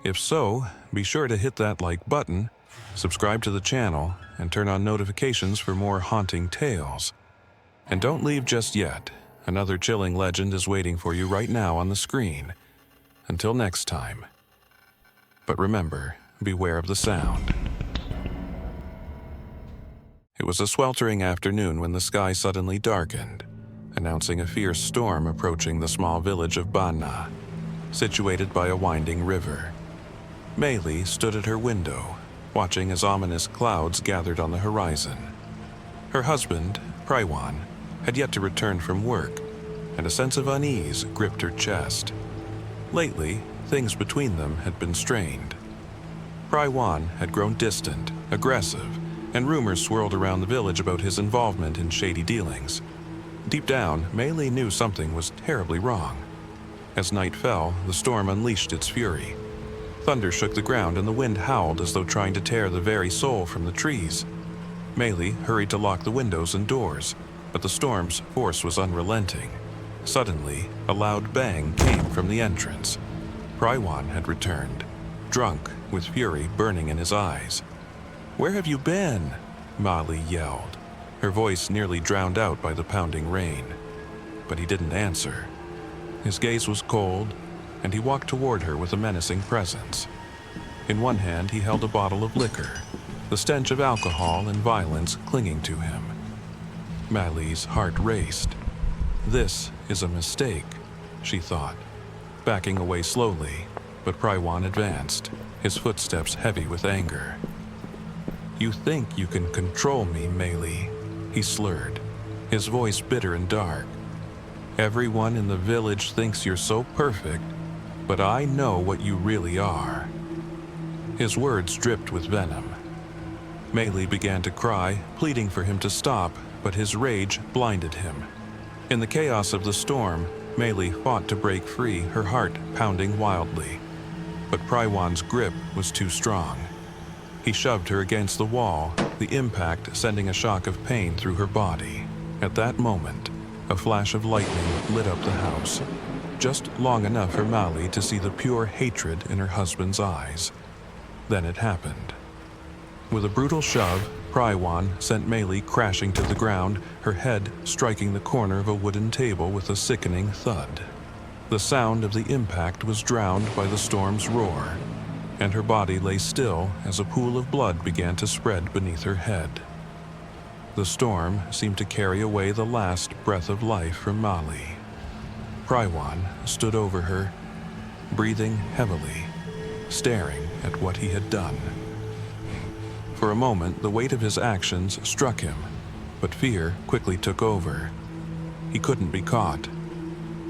If so, be sure to hit that like button, subscribe to the channel, and turn on notifications for more haunting tales. And don't leave just yet. Another chilling legend is waiting for you right now on the screen. Until next time. But remember, beware of the sound. It was a sweltering afternoon when the sky suddenly darkened, announcing a fierce storm approaching the small village of Banna, situated by a winding river. Meili stood at her window, watching as ominous clouds gathered on the horizon. Her husband, Praiwan, had yet to return from work, and a sense of unease gripped her chest. Lately, things between them had been strained. Praiwan had grown distant, aggressive, and rumors swirled around the village about his involvement in shady dealings. Deep down, Meili knew something was terribly wrong. As night fell, the storm unleashed its fury. Thunder shook the ground and the wind howled as though trying to tear the very soul from the trees. Meili hurried to lock the windows and doors, but the storm's force was unrelenting. Suddenly, a loud bang came from the entrance. Praiwan had returned, drunk, with fury burning in his eyes. "Where have you been?" Meili yelled, her voice nearly drowned out by the pounding rain. But he didn't answer. His gaze was cold, and he walked toward her with a menacing presence. In one hand, he held a bottle of liquor, the stench of alcohol and violence clinging to him. Meili's heart raced. This is a mistake, she thought, backing away slowly, but Praiwan advanced, his footsteps heavy with anger. "You think you can control me, Meili," he slurred, his voice bitter and dark. "Everyone in the village thinks you're so perfect, but I know what you really are." His words dripped with venom. Meili began to cry, pleading for him to stop, but his rage blinded him. In the chaos of the storm, Meili fought to break free, her heart pounding wildly. But Praiwan's grip was too strong. He shoved her against the wall, the impact sending a shock of pain through her body. At that moment, a flash of lightning lit up the house, just long enough for Meili to see the pure hatred in her husband's eyes. Then it happened. With a brutal shove, Praiwan sent Meili crashing to the ground, her head striking the corner of a wooden table with a sickening thud. The sound of the impact was drowned by the storm's roar, and her body lay still as a pool of blood began to spread beneath her head. The storm seemed to carry away the last breath of life from Meili. Praiwan stood over her, breathing heavily, staring at what he had done. For a moment, the weight of his actions struck him, but fear quickly took over. He couldn't be caught.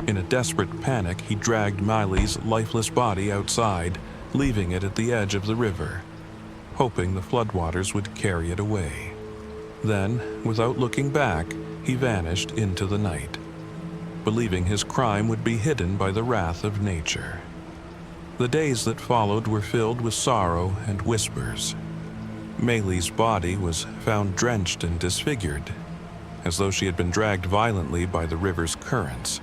In a desperate panic, he dragged Meili's lifeless body outside, leaving it at the edge of the river, hoping the floodwaters would carry it away. Then, without looking back, he vanished into the night, believing his crime would be hidden by the wrath of nature. The days that followed were filled with sorrow and whispers. Meili's body was found drenched and disfigured, as though she had been dragged violently by the river's currents.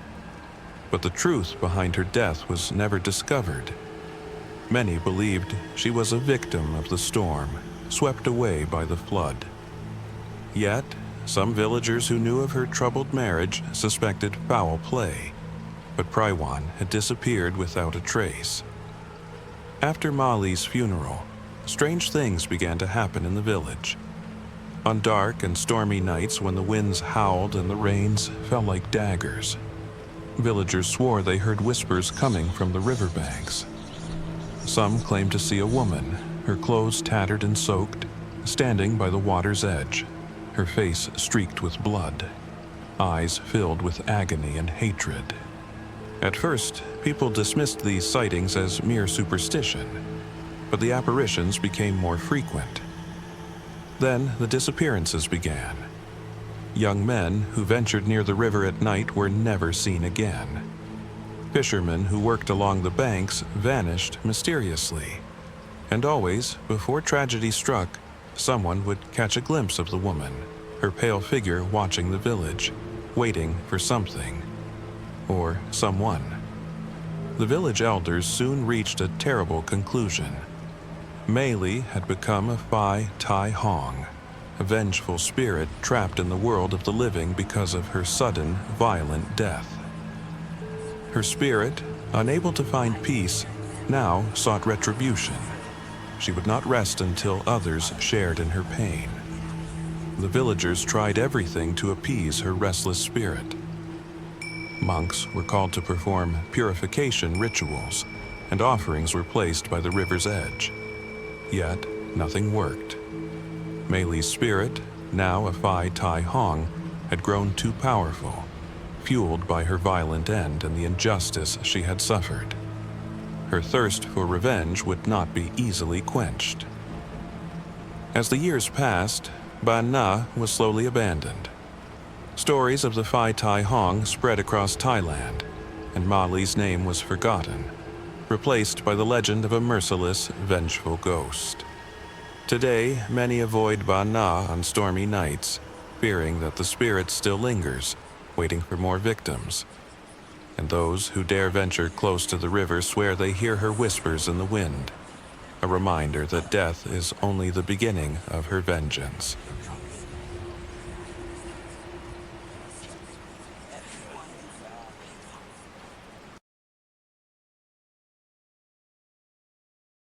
But the truth behind her death was never discovered. Many believed she was a victim of the storm, swept away by the flood. Yet, some villagers who knew of her troubled marriage suspected foul play, but Praiwan had disappeared without a trace. After Meili's funeral, strange things began to happen in the village. On dark and stormy nights when the winds howled and the rains fell like daggers, villagers swore they heard whispers coming from the riverbanks. Some claimed to see a woman, her clothes tattered and soaked, standing by the water's edge, her face streaked with blood, eyes filled with agony and hatred. At first, people dismissed these sightings as mere superstition, but the apparitions became more frequent. Then the disappearances began. Young men who ventured near the river at night were never seen again. Fishermen who worked along the banks vanished mysteriously. And always, before tragedy struck, someone would catch a glimpse of the woman, her pale figure watching the village, waiting for something. Or someone. The village elders soon reached a terrible conclusion. Mei Li had become a Phi Tai Hong, a vengeful spirit trapped in the world of the living because of her sudden, violent death. Her spirit, unable to find peace, now sought retribution. She would not rest until others shared in her pain. The villagers tried everything to appease her restless spirit. Monks were called to perform purification rituals, and offerings were placed by the river's edge. Yet, nothing worked. Mei Li's spirit, now a Phi Tai Hong, had grown too powerful, fueled by her violent end and the injustice she had suffered. Her thirst for revenge would not be easily quenched. As the years passed, Ban Na was slowly abandoned. Stories of the Phi Tai Hong spread across Thailand, and Ma Li's name was forgotten, replaced by the legend of a merciless, vengeful ghost. Today, many avoid Ban Na on stormy nights, fearing that the spirit still lingers, waiting for more victims. And those who dare venture close to the river swear they hear her whispers in the wind, a reminder that death is only the beginning of her vengeance.